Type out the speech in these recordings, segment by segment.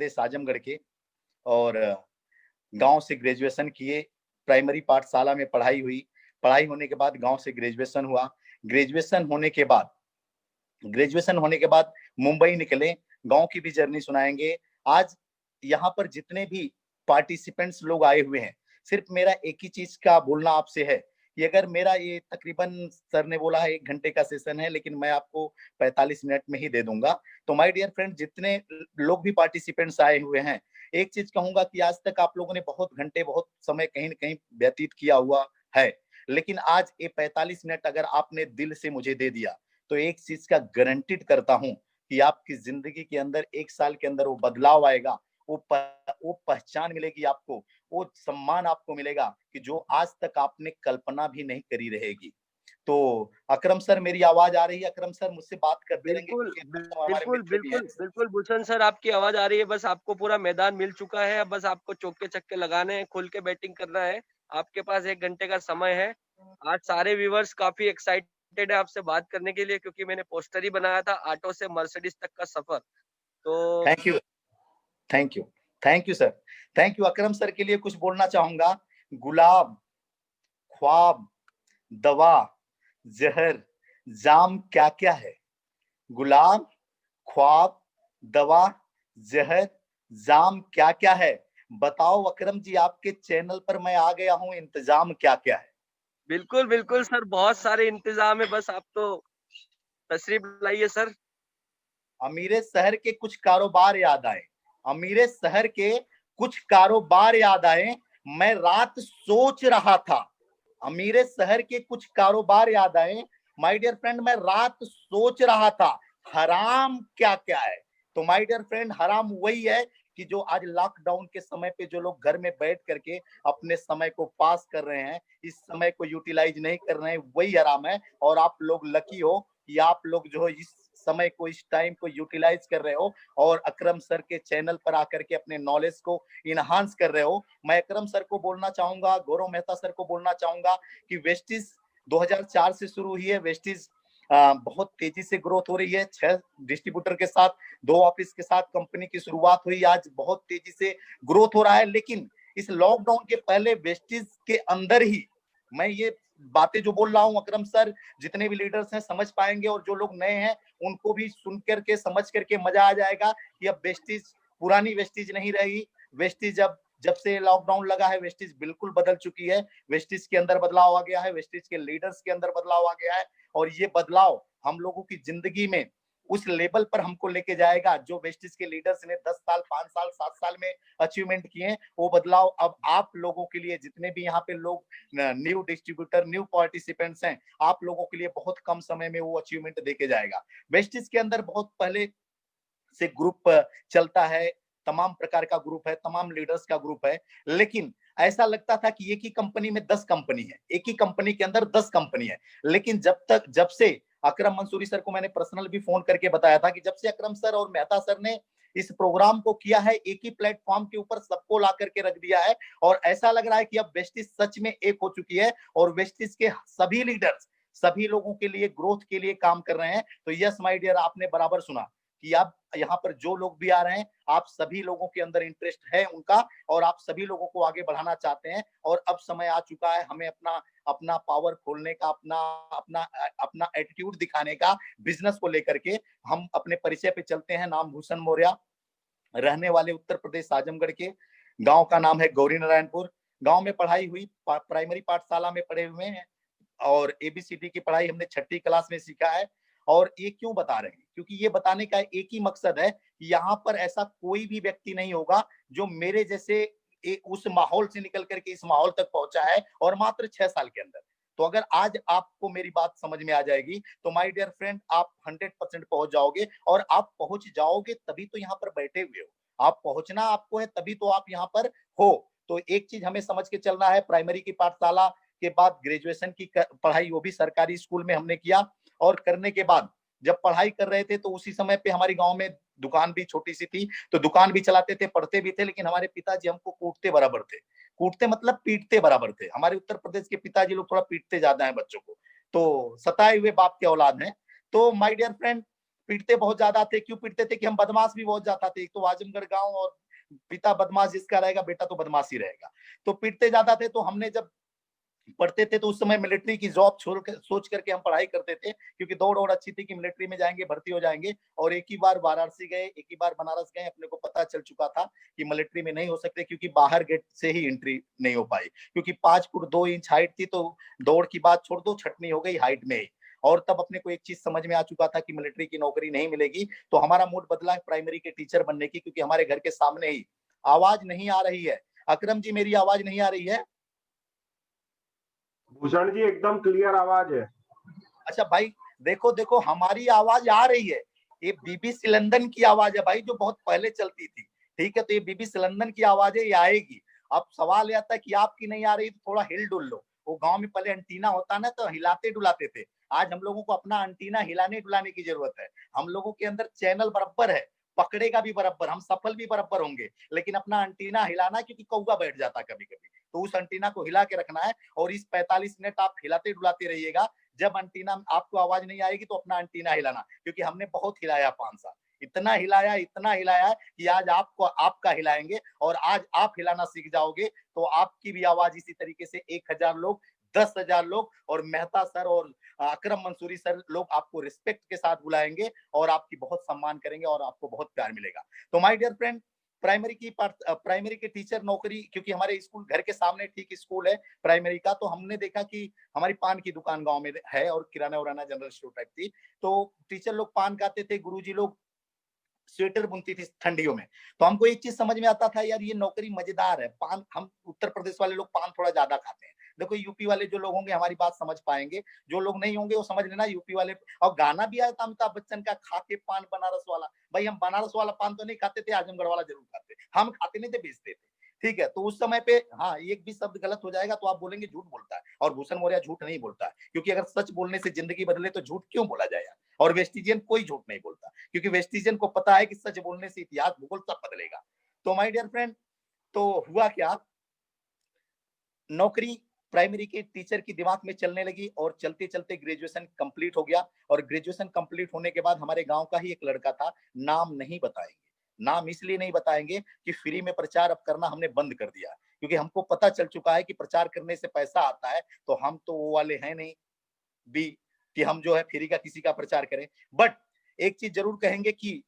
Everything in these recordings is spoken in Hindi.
प्रदेश आजमगढ़ के, और गांव से ग्रेजुएशन किए। प्राइमरी पाठशाला में पढ़ाई हुई। पढ़ाई होने के बाद गांव से ग्रेजुएशन हुआ। ग्रेजुएशन होने के बाद मुंबई निकले। गांव की भी जर्नी सुनाएंगे। आज यहाँ पर जितने भी पार्टिसिपेंट्स लोग आए हुए हैं, सिर्फ मेरा एक ही चीज का बोलना आपसे है कि अगर मेरा ये तकरीबन सर ने बोला है 1 घंटे का सेशन है, लेकिन मैं आपको 45 मिनट में ही दे दूंगा। तो माय डियर फ्रेंड, जितने लोग भी पार्टिसिपेंट्स आए हुए हैं, एक चीज कहूंगा कि आज तक आप लोगों ने बहुत घंटे, बहुत समय कहीं न कहीं व्यतीत किया हुआ है, लेकिन आज ये 45 मिनट अगर आपने दिल से मुझे दे दिया, तो एक चीज का गारंटीड करता हूं कि आपकी जिंदगी के अंदर 1 साल के अंदर वो बदलाव आएगा। वो पहचान मिलेगी आपको, वो सम्मान आपको मिलेगा कि जो आज तक आपने कल्पना भी नहीं करी रहेगी। तो अकरम सर, मेरी आवाज आ रही है? अकरम सर मुझसे बात करते रहेंगे बिल्कुल, क्योंकि हमारे बिल्कुल, मित्र भी हैं। बिल्कुल, बिल्कुल भूषण सर, आपकी आवाज़ आ रही है। बस आपको पूरा मैदान मिल चुका है। अब बस आपको चौके-छक्के लगाने हैं, खुल के बैटिंग करना है। आपके पास 1 घंटे का समय है। आज सारे व्यूअर्स काफ़ी एक्साइटेड है आपसे बात करने के लिए, क्योंकि मैंने पोस्टर ही बनाया था, ऑटो से मर्सिडीज़ तक का सफ़र। तो thank you, thank you, thank you sir, thank you. Akram sir के लिए कुछ बोलना चाहूंगा। गुलाब, ख्वाब, दवा, जहर, जाम क्या क्या है? गुलाब, ख्वाब, दवा, जहर, जाम क्या क्या है? बताओ अकरम जी, आपके चैनल पर मैं आ गया हूं, इंतजाम क्या क्या है? बिल्कुल, बिल्कुल सर, बहुत सारे इंतज़ाम है, बस आप तो तशरीफ़ लाइए सर। अमीरे शहर के कुछ कारोबार याद आए। अमीरे शहर के कुछ कारोबार याद आए। मैं रात सोच रहा था। अमीरे शहर के कुछ कारोबार याद आए। माय डियर फ्रेंड, मैं रात सोच रहा था हराम क्या क्या है। तो माय डियर फ्रेंड, हराम वही है कि जो आज लॉकडाउन के समय पे जो लोग घर में बैठ करके अपने समय को पास कर रहे हैं, इस समय को यूटिलाइज नहीं कर रहे हैं, वही हराम है। और आप लोग लकी हो कि आप लोग जो है इस समय को, इस टाइम को यूटिलाइज कर रहे हो और अकरम सर के चैनल पर आकर के अपने नॉलेज को इनहांस कर रहे हो। मैं अकरम सर को बोलना चाहूंगा, गौरव मेहता सर को बोलना चाहूंगा कि वेस्टिज 2004 से शुरू हुई है। वेस्टिज बहुत तेजी से ग्रोथ हो रही है। 6 डिस्ट्रीब्यूटर के साथ, 2 ऑफिस के साथ कंपनी की शुरुआत हुई। आज बहुत तेजी से ग्रोथ हो रहा है। लेकिन इस लॉकडाउन के पहले वेस्टिज के अंदर ही मैं ये बातें जो बोल रहा हूँ, अकरम सर जितने भी लीडर्स हैं समझ पाएंगे, और जो लोग नए हैं उनको भी सुन करके समझ करके मजा आ जाएगा कि अब वेस्टिज पुरानी वेस्टिज नहीं रहेगी। वेस्टिज अब जब से लॉकडाउन लगा है, वेस्टिज बिल्कुल बदल चुकी है। वेस्टिज के अंदर बदलाव आ गया है, वेस्टिज के लीडर्स के अंदर बदलाव आ गया है, और ये बदलाव हम लोगों की जिंदगी में उस लेवल पर हमको लेके जाएगा जो वेस्टिज के लीडर्स ने 10 साल, 5 साल, 7 साल में अचीवमेंट किए। वो बदलाव अब आप लोगों के लिए, जितने भी यहाँ पे लोग न्यू डिस्ट्रीब्यूटर, न्यू पार्टिसिपेंट्स हैं, आप लोगों के लिए बहुत कम समय में वो अचीवमेंट देके जाएगा। वेस्टिज के अंदर बहुत पहले से ग्रुप चलता है, तमाम प्रकार का ग्रुप है, तमाम लीडर्स का ग्रुप है। लेकिन ऐसा लगता था कि एक ही कंपनी में 10 कंपनी है, एक ही कंपनी के अंदर 10 कंपनी है। लेकिन जब से अकरम मंसूरी सर को मैंने पर्सनल भी फोन करके बताया था कि जब से अकरम सर और मेहता सर ने इस प्रोग्राम को किया है, एक ही प्लेटफॉर्म के ऊपर सबको ला करके रख दिया है, और ऐसा लग रहा है कि अब वेस्टिज सच में एक हो चुकी है, और वेस्टिज के सभी लीडर्स सभी लोगों के लिए, ग्रोथ के लिए काम कर रहे हैं। तो यस माय डियर, आपने बराबर सुना कि आप यहाँ पर जो लोग भी आ रहे हैं, आप सभी लोगों के अंदर इंटरेस्ट है उनका, और आप सभी लोगों को आगे बढ़ाना चाहते हैं। और अब समय आ चुका है हमें अपना अपना पावर खोलने का, अपना अपना अपना एटीट्यूड दिखाने का। बिजनेस को लेकर के हम अपने परिचय पे चलते हैं। नाम भूषण मौर्य, रहने वाले उत्तर प्रदेश आजमगढ़ के। गांव का नाम है गौरी नारायणपुर। गांव में पढ़ाई हुई, प्राइमरी पाठशाला में पढ़े हुए हैं, और एबीसीडी की पढ़ाई हमने 6ठी क्लास में सीखा है। और ये क्यों बता रहे हैं? क्योंकि ये बताने का एक ही मकसद है कि यहाँ पर ऐसा कोई भी व्यक्ति नहीं होगा जो मेरे जैसे उस माहौल से निकल करके इस माहौल तक पहुंचा है, और मात्र 6 साल के अंदर। तो अगर आज आपको मेरी बात समझ में आ जाएगी, तो माय डियर फ्रेंड, आप 100% पहुंच जाओगे। और आप पहुंच जाओगे तभी तो यहाँ पर बैठे हुए हो। आप पहुंचना आपको है, तभी तो आप यहाँ पर हो। तो एक चीज हमें समझ के चलना है, प्राइमरी की पाठशाला के बाद ग्रेजुएशन की पढ़ाई वो भी सरकारी स्कूल में हमने किया। और करने के बाद जब पढ़ाई कर रहे थे, तो उसी समय पे हमारे गांव में दुकान भी छोटी सी थी, तो दुकान भी चलाते थे, पढ़ते भी थे। लेकिन हमारे पिताजी हमको कूटते बराबर थे। कूटते मतलब पीटते बराबर थे। हमारे उत्तर प्रदेश के पिताजी लोग थोड़ा पीटते ज्यादा है बच्चों को, तो सताए हुए बाप के औलाद हैं। तो माय डियर फ्रेंड, पीटते बहुत ज्यादा थे। क्यों पीटते थे? कि हम बदमाश भी बहुत ज्यादा थे। एक तो आजमगढ़ गांव, और पिता बदमाश जिसका रहेगा बेटा तो बदमाश ही रहेगा। तो पीटते ज्यादा थे। तो हमने जब पढ़ते थे तो उस समय मिलिट्री की जॉब छोड़ कर सोच करके हम पढ़ाई करते थे, क्योंकि दौड़ और अच्छी थी कि मिलिट्री में जाएंगे, भर्ती हो जाएंगे। और एक ही बार वाराणसी गए, एक ही बार बनारस गए, अपने को पता चल चुका था कि मिलिट्री में नहीं हो सकते, क्योंकि बाहर गेट से ही एंट्री नहीं हो पाई। क्योंकि 5 फुट 2 इंच हाइट थी, तो दौड़ की बात छोड़ दो, छटनी हो गई हाइट में ही। और तब अपने को एक चीज समझ में आ चुका था कि मिलिट्री की नौकरी नहीं मिलेगी। तो हमारा मूड बदला प्राइमरी के टीचर बनने की, क्योंकि हमारे घर के सामने ही। आवाज नहीं आ रही है अकरम जी? मेरी आवाज नहीं आ रही है? भूषण जी एकदम क्लियर आवाज है। अच्छा भाई, देखो देखो हमारी आवाज आ रही है। ये बीबीसी लंदन की आवाज है भाई, जो बहुत पहले चलती थी। ठीक है, तो ये बीबीसी लंदन की आवाज है, ये आएगी। अब सवाल यह आता है कि आपकी नहीं आ रही तो थोड़ा हिल डुल लो। वो गांव में पहले एंटीना होता ना, तो हिलाते डुलाते थे। आज हम लोगों को अपना एंटीना हिलाने डुलाने की जरूरत है। हम लोगों के अंदर चैनल बराबर है, पकड़ेगा भी बराबर, हम सफल भी बराबर होंगे। लेकिन अपना एंटीना हिलाना, क्योंकि कौवा बैठ जाता कभी कभी, तो उस एंटीना को हिला के रखना है। और इस 45 मिनट आप हिलाते डुलाते रहिएगा। जब एंटीना आपको आवाज नहीं आएगी तो अपना एंटीना हिलाना, क्योंकि हमने बहुत हिलाया 5 साल। इतना हिलाया कि आज आपको आपका हिलाएंगे। और आज आप हिलाना सीख जाओगे तो आपकी भी आवाज इसी तरीके से 1,000 लोग, 10,000 लोग, और मेहता सर और अकरम मंसूरी सर लोग आपको रिस्पेक्ट के साथ बुलाएंगे, और आपकी बहुत सम्मान करेंगे, और आपको बहुत प्यार मिलेगा। तो माय डियर फ्रेंड, प्राइमरी के टीचर नौकरी, क्योंकि हमारे स्कूल घर के सामने ठीक स्कूल है प्राइमरी का, तो हमने देखा कि हमारी पान की दुकान गांव में है, और किराना उराना जनरल स्टोर टाइप थी। तो टीचर लोग पान खाते थे, गुरुजी लोग स्वेटर बुनती थी ठंडियों में। तो हमको एक चीज समझ में आता था, यार ये नौकरी मजेदार है। पान, हम उत्तर प्रदेश वाले लोग पान थोड़ा ज्यादा खाते हैं। देखो यूपी वाले जो लोग होंगे हमारी बात समझ पाएंगे, जो लोग नहीं होंगे वो समझ लेना यूपी वाले। और गाना भी आया था अमिताभ बच्चन का, खा के पान बनारस वाला। भाई हम बनारस वाला पान तो नहीं खाते थे, आजमगढ़ वाला जरूर खाते, हम खाते नहीं थे, बेचते थे। ठीक है, तो उस समय पे हाँ, एक भी शब्द गलत हो जाएगा तो आप बोलेंगे झूठ बोलता है। और भूषण मौर्य झूठ नहीं बोलता है, क्योंकि अगर सच बोलने से जिंदगी बदले तो झूठ क्यों बोला जाए। और वेस्टिजियन कोई झूठ नहीं बोलता, क्योंकि वेस्टिजियन को पता है कि सच बोलने से इतिहास भूगोल सब बदलेगा। तो माय डियर फ्रेंड, तो हुआ क्या, नौकरी प्राइमरी के टीचर की दिमाग में चलने लगी, और चलते चलते ग्रेजुएशन कंप्लीट हो गया। और ग्रेजुएशन कंप्लीट होने के बाद हमारे गांव का ही एक लड़का था, नाम नहीं बताएंगे। नाम इसलिए नहीं बताएंगे कि फ्री में प्रचार अब करना हमने बंद कर दिया, क्योंकि हमको पता चल चुका है कि प्रचार करने से पैसा आता है। तो हम तो वो वाले हैं नहीं भी कि हम जो है फ्री का किसी का प्रचार करें। बट एक चीज जरूर कहेंगे कि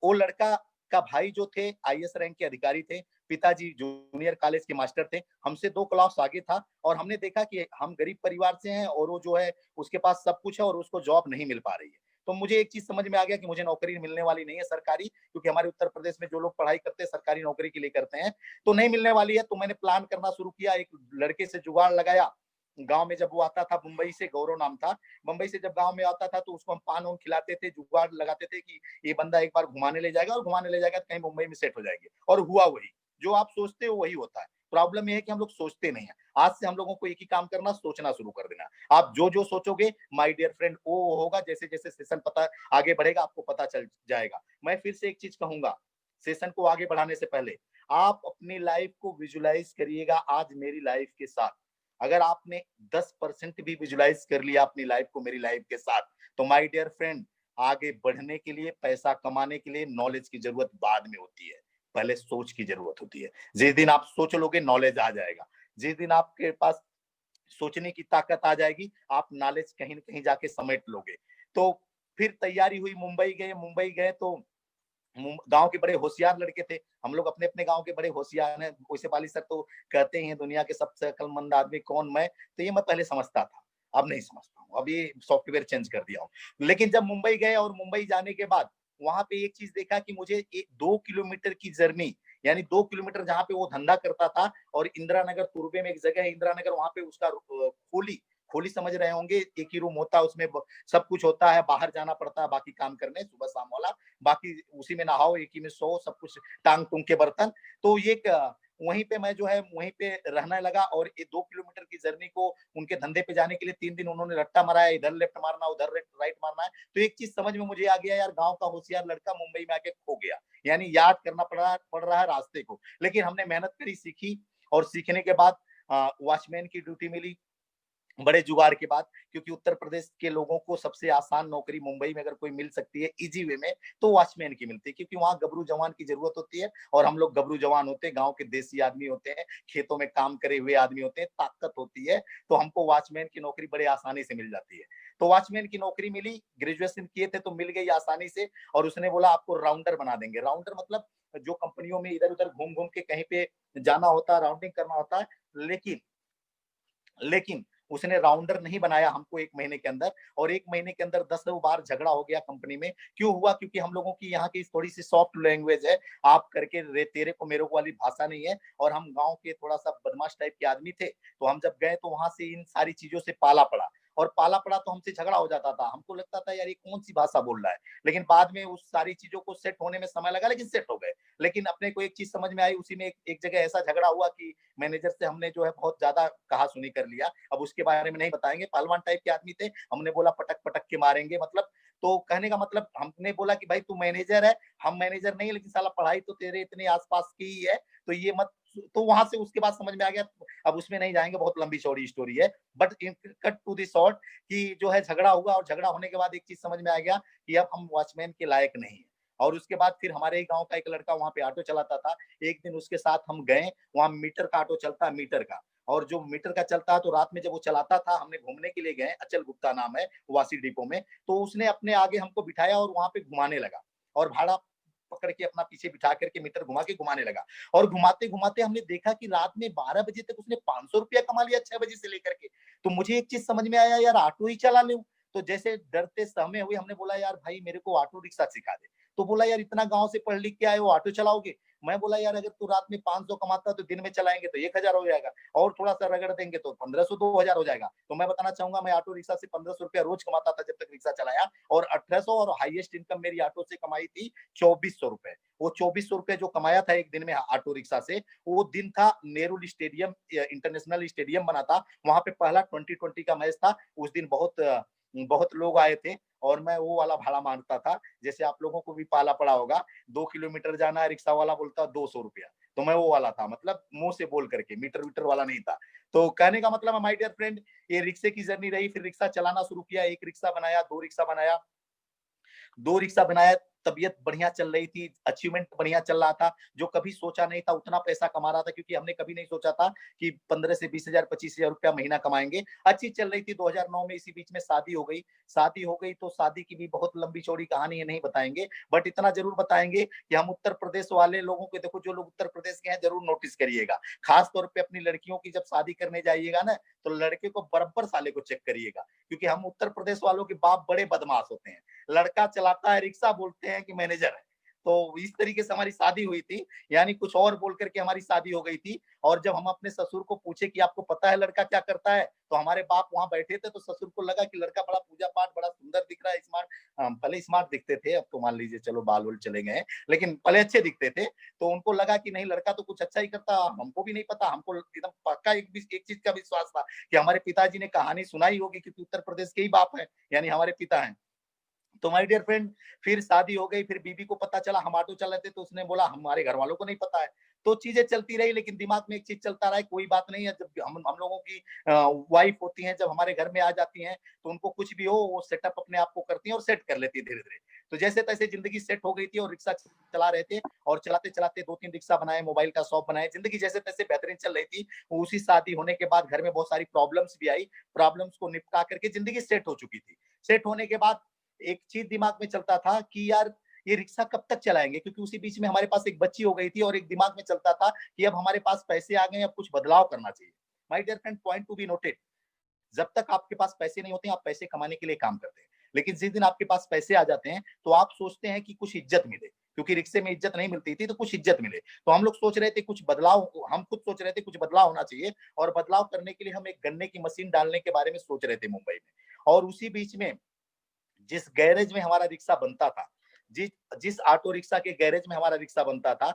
वो लड़का का भाई जो थे आईएएस रैंक के अधिकारी थे, पिताजी जूनियर कॉलेज के मास्टर थे, हमसे 2 क्लास आगे था। और हमने देखा कि हम गरीब परिवार से हैं, और वो जो है उसके पास सब कुछ है, और उसको जॉब नहीं मिल पा रही है। तो मुझे एक चीज समझ में आ गया कि मुझे नौकरी मिलने वाली नहीं है सरकारी, क्योंकि हमारे उत्तर प्रदेश में जो लोग पढ़ाई करते हैं सरकारी नौकरी के लिए करते हैं, तो नहीं मिलने वाली है। तो मैंने प्लान करना शुरू किया, एक लड़के से जुगाड़ लगाया। गांव में जब वो आता था, मुंबई से, गौरव नाम था, मुंबई से जब गांव में आता था तो उसको हम पान वान खिलाते थे, जुगाड़ लगाते थे कि ये बंदा एक बार घुमाने ले जाएगा, और घुमाने ले जाएगा तो कहीं मुंबई में सेट हो जाएगी। और हुआ वही, जो आप सोचते हो वही होता है। प्रॉब्लम ये है कि हम लोग सोचते नहीं है। आज से हम लोगों को एक ही काम करना, सोचना शुरू कर देना। आप जो जो सोचोगे माय डियर फ्रेंड, वो होगा। जैसे जैसे सेशन पता आगे बढ़ेगा आपको पता चल जाएगा। मैं फिर से एक चीज कहूंगा, सेशन को आगे बढ़ाने से पहले आप अपनी लाइफ को विजुलाइज करिएगा आज मेरी लाइफ के साथ। अगर आपने 10% भी विजुलाइज कर लिया अपनी लाइफ को मेरी लाइफ के साथ, तो माय डियर फ्रेंड, आगे बढ़ने के लिए, पैसा कमाने के लिए नॉलेज की जरूरत बाद में होती है, पहले सोच की जरूरत होती है। जिस दिन आप सोच लोगे नॉलेज आ जाएगा। जिस दिन आपके पास सोचने की ताकत आ जाएगी, आप नॉलेज कहीं न कहीं जाके समेट लोगे। तो फिर तैयारी हुई, मुंबई गए तो गांव के बड़े होशियार लड़के थे। हम लोग अपने अपने गांव के बड़े होशियार हैं। वैसे वाली सर तो कहते हैं दुनिया के सबसे अक्लमंद आदमी कौन, मैं तो ये मैं पहले समझता था, अब नहीं समझता हूँ। अब ये सॉफ्टवेयर चेंज कर दिया हूँ। लेकिन जब मुंबई गए, और मुंबई जाने के बाद वहां पे एक चीज देखा कि मुझे 2 किलोमीटर की जर्नी, यानी 2 किलोमीटर जहाँ पे वो धंधा करता था, और इंदिरा नगर पूर्वे में एक जगह है इंदिरा नगर, वहां पे उसका खोली खोली समझ रहे होंगे, एक ही रूम होता है, उसमें सब कुछ होता है, बाहर जाना पड़ता है बाकी काम करने, सुबह शाम वाला। बाकी उसी में नहाओ, एक ही में सो, सब कुछ टांग टूंग के बर्तन। तो ये वहीं पे मैं जो है वहीं पे रहने लगा। और ये 2 किलोमीटर की जर्नी को उनके धंधे पे जाने के लिए 3 दिन उन्होंने रट्टा मारा, इधर लेफ्ट मारना, उधर राइट मारना है। तो एक चीज समझ में मुझे आ गया, यार गांव का होशियार लड़का मुंबई में आके खो गया, यानी याद करना पड़ रहा है रास्ते को। लेकिन हमने मेहनत करी, सीखी, और सीखने के बाद वॉचमैन की ड्यूटी मिली, बड़े जुगाड़ के बाद, क्योंकि उत्तर प्रदेश के लोगों को सबसे आसान नौकरी मुंबई में अगर कोई मिल सकती है इजी वे में तो वॉचमैन की मिलती है, क्योंकि वहां गबरू जवान की जरूरत होती है और हम लोग गबरू जवान होते हैं, गांव के देसी आदमी होते हैं, खेतों में काम करे हुए आदमी होते हैं, ताकत होती है, तो हमको वॉचमैन की नौकरी बड़े आसानी से मिल जाती है। तो वॉचमैन की नौकरी मिली, ग्रेजुएशन किए थे तो मिल गई आसानी से। और उसने बोला आपको राउंडर बना देंगे। राउंडर मतलब जो कंपनियों में इधर उधर घूम घूम के कहीं पे जाना होता है, राउंडिंग करना होता है। लेकिन लेकिन उसने राउंडर नहीं बनाया हमको 1 महीने के अंदर, और 1 महीने के अंदर 10 बार झगड़ा हो गया कंपनी में। क्यों हुआ? क्योंकि हम लोगों की यहाँ की थोड़ी सी सॉफ्ट लैंग्वेज है, आप करके रे तेरे को मेरे को वाली भाषा नहीं है, और हम गांव के थोड़ा सा बदमाश टाइप के आदमी थे। तो हम जब गए तो वहां से इन सारी चीजों से पाला पड़ा, और पाला पड़ा तो हमसे झगड़ा हो जाता था। हमको लगता था यार ये कौन सी भाषा बोल रहा है, लेकिन बाद में उस सारी चीजों को सेट होने में समय लगा, लेकिन सेट हो गए। लेकिन अपने को एक चीज समझ में आई, उसी में एक जगह ऐसा झगड़ा हुआ कि मैनेजर से हमने जो है बहुत ज्यादा कहा सुनी कर लिया। अब उसके बारे में नहीं बताएंगे, पहलवान टाइप के आदमी थे। हमने बोला पटक पटक के मारेंगे, मतलब तो कहने का मतलब हमने बोला कि भाई तू मैनेजर है, हम मैनेजर नहीं, लेकिन साला पढ़ाई तो तेरे इतने आसपास की ही है, तो ये मत। तो वहां से उसके बाद समझ में आ गया। अब उसमें नहीं जाएंगे, बहुत लंबी चौड़ी स्टोरी है, but cut to the short कि जो है झगड़ा हुआ, और झगड़ा होने के बाद एक चीज समझ में आ गया कि अब हम वॉचमैन के लायक नहीं है। और उसके बाद फिर हमारे ही गांव का एक लड़का वहां पे ऑटो चलाता था। एक दिन उसके साथ हम गए, वहां मीटर का ऑटो चलता है, मीटर का। और जो मीटर का चलता है, तो रात में जब वो चलाता था, हमने घूमने के लिए गए, अचल गुप्ता नाम है, वासी डिपो में। तो उसने अपने आगे हमको बिठाया और वहां पे घुमाने लगा, और भाड़ा पकड़ के अपना पीछे बिठा करके मीटर घुमा के घुमाने लगा। और घुमाते घुमाते हमने देखा कि रात में 12 बजे तक उसने 500 रुपया कमा लिया, 6 बजे से लेकर के। तो मुझे एक चीज समझ में आया, यार ऑटो ही चला लूं। तो जैसे डरते सहमे हुए हमने बोला यार भाई मेरे को ऑटो रिक्शा सिखा दे। तो बोला यार इतना गांव से पढ़ लिख के आए हो, ऑटो चलाओगे? मैं बोला यार अगर तू रात में 500 कमाता तो दिन में चलाएंगे तो 1,000 हो जाएगा, और थोड़ा सा रगड़ देंगे तो 1500 2,000 हो जाएगा। तो मैं बताना चाहूंगा, मैं ऑटो रिक्शा से 1500 रुपया रोज कमाता था जब तक रिक्शा चलाया, और 1800, और हाईएस्ट इनकम मेरी ऑटो से कमाई थी 2400 रुपए। वो 2400 रुपए जो कमाया था एक दिन में ऑटो रिक्शा से, वो दिन था नेहरू स्टेडियम, इंटरनेशनल स्टेडियम बना था, वहां पे पहला 2020 का मैच था। उस दिन बहुत बहुत लोग आए थे, और मैं वो वाला भाड़ा मांगता था, जैसे आप लोगों को भी पाला पड़ा होगा, 2 किलोमीटर जाना है, रिक्शा वाला बोलता 200 रुपया। तो मैं वो वाला था, मतलब मुंह से बोल करके, मीटर वीटर वाला नहीं था। तो कहने का मतलब माय डियर फ्रेंड, ये रिक्शे की जर्नी रही। फिर रिक्शा चलाना शुरू किया, एक रिक्शा बनाया, दो रिक्शा बनाया, 2 रिक्शा बनाया। तबीयत बढ़िया चल रही थी, अचीवमेंट बढ़िया चल रहा था। जो कभी सोचा नहीं था उतना पैसा कमा रहा था, क्योंकि हमने कभी नहीं सोचा था कि 15 से 20,000 25,000 रुपया महीना कमाएंगे। अच्छी चल रही थी। 2009 में इसी बीच में शादी हो गई। शादी हो गई तो शादी की भी बहुत लंबी चौड़ी कहानी है, नहीं बताएंगे, बट इतना जरूर बताएंगे कि हम उत्तर प्रदेश वाले लोगों को, देखो जो लोग उत्तर प्रदेश के हैं जरूर नोटिस करिएगा, खास तौर पे अपनी लड़कियों की जब शादी करने जाइएगा ना, तो लड़के को बराबर साले को चेक करिएगा, क्योंकि हम उत्तर प्रदेश वालों के बाप बड़े बदमाश होते हैं। लड़का चलाता है रिक्शा, बोलते हैं कि मैनेजर है। तो इस तरीके से हमारी शादी हुई थी, यानी कुछ और बोल करके हमारी शादी हो गई थी। और जब हम अपने ससुर को पूछे कि आपको पता है लड़का क्या करता है, तो हमारे बाप वहां बैठे थे, तो ससुर को लगा कि लड़का बड़ा पूजा पाठ, बड़ा सुंदर दिख रहा है, स्मार्ट। पहले स्मार्ट दिखते थे, अब तो मान लीजिए चलो बाल वोल चले गए, लेकिन पहले अच्छे दिखते थे। तो उनको लगा कि नहीं लड़का तो कुछ अच्छा ही करता। हमको भी नहीं पता, हमको एकदम पक्का एक चीज का विश्वास था कि हमारे पिताजी ने कहानी सुनाई होगी, क्योंकि उत्तर प्रदेश के ही बाप है, यानी हमारे पिता हैं। तो माय डियर फ्रेंड, फिर शादी हो गई। फिर बीबी को पता चला हम ऑटो चलाते थे, तो उसने बोला हमारे घर वालों को नहीं पता है। तो चीजें चलती रही, लेकिन दिमाग में एक चीज चलता रहा, कोई बात नहीं है। जब हम लोगों की वाइफ होती हैं, जब हमारे घर में आ जाती हैं, तो उनको कुछ भी हो वो सेटअप अपने आप को करती हैं और सेट कर लेती है धीरे धीरे। तो जैसे तैसे जिंदगी सेट हो गई थी, और रिक्शा चला रहे थे, और चलाते चलाते 2-3 रिक्शा बनाए, मोबाइल का शॉप बनाए, जिंदगी जैसे तैसे बेहतरीन चल रही थी। उसी शादी होने के बाद घर में बहुत सारी प्रॉब्लम्स भी आई। प्रॉब्लम्स को निपटा करके जिंदगी सेट हो चुकी थी। सेट होने के बाद एक चीज दिमाग में चलता था कि यार ये रिक्शा कब तक चलाएंगे, क्योंकि उसी बीच में हमारे पास एक बच्ची हो गई थी, और एक दिमाग में चलता था कि अब हमारे पास पैसे आ गए, अब कुछ बदलाव करना चाहिए। My dear friend, point to be noted, जब तक आपके पास पैसे नहीं होते आप पैसे कमाने के लिए काम करते हैं, लेकिन जिस दिन आपके पास पैसे आ जाते हैं तो आप सोचते हैं कि कुछ इज्जत मिले, क्योंकि रिक्शे में इज्जत नहीं मिलती थी, तो कुछ इज्जत मिले। तो हम लोग सोच रहे थे कुछ बदलाव, हम खुद सोच रहे थे कुछ बदलाव होना चाहिए, और बदलाव करने के लिए हम एक गन्ने की मशीन डालने के बारे में सोच रहे थे मुंबई में। और उसी बीच में जिस गैरेज में हमारा रिक्शा बनता था, जिस जिस ऑटो रिक्शा के गैरेज में हमारा रिक्शा बनता था,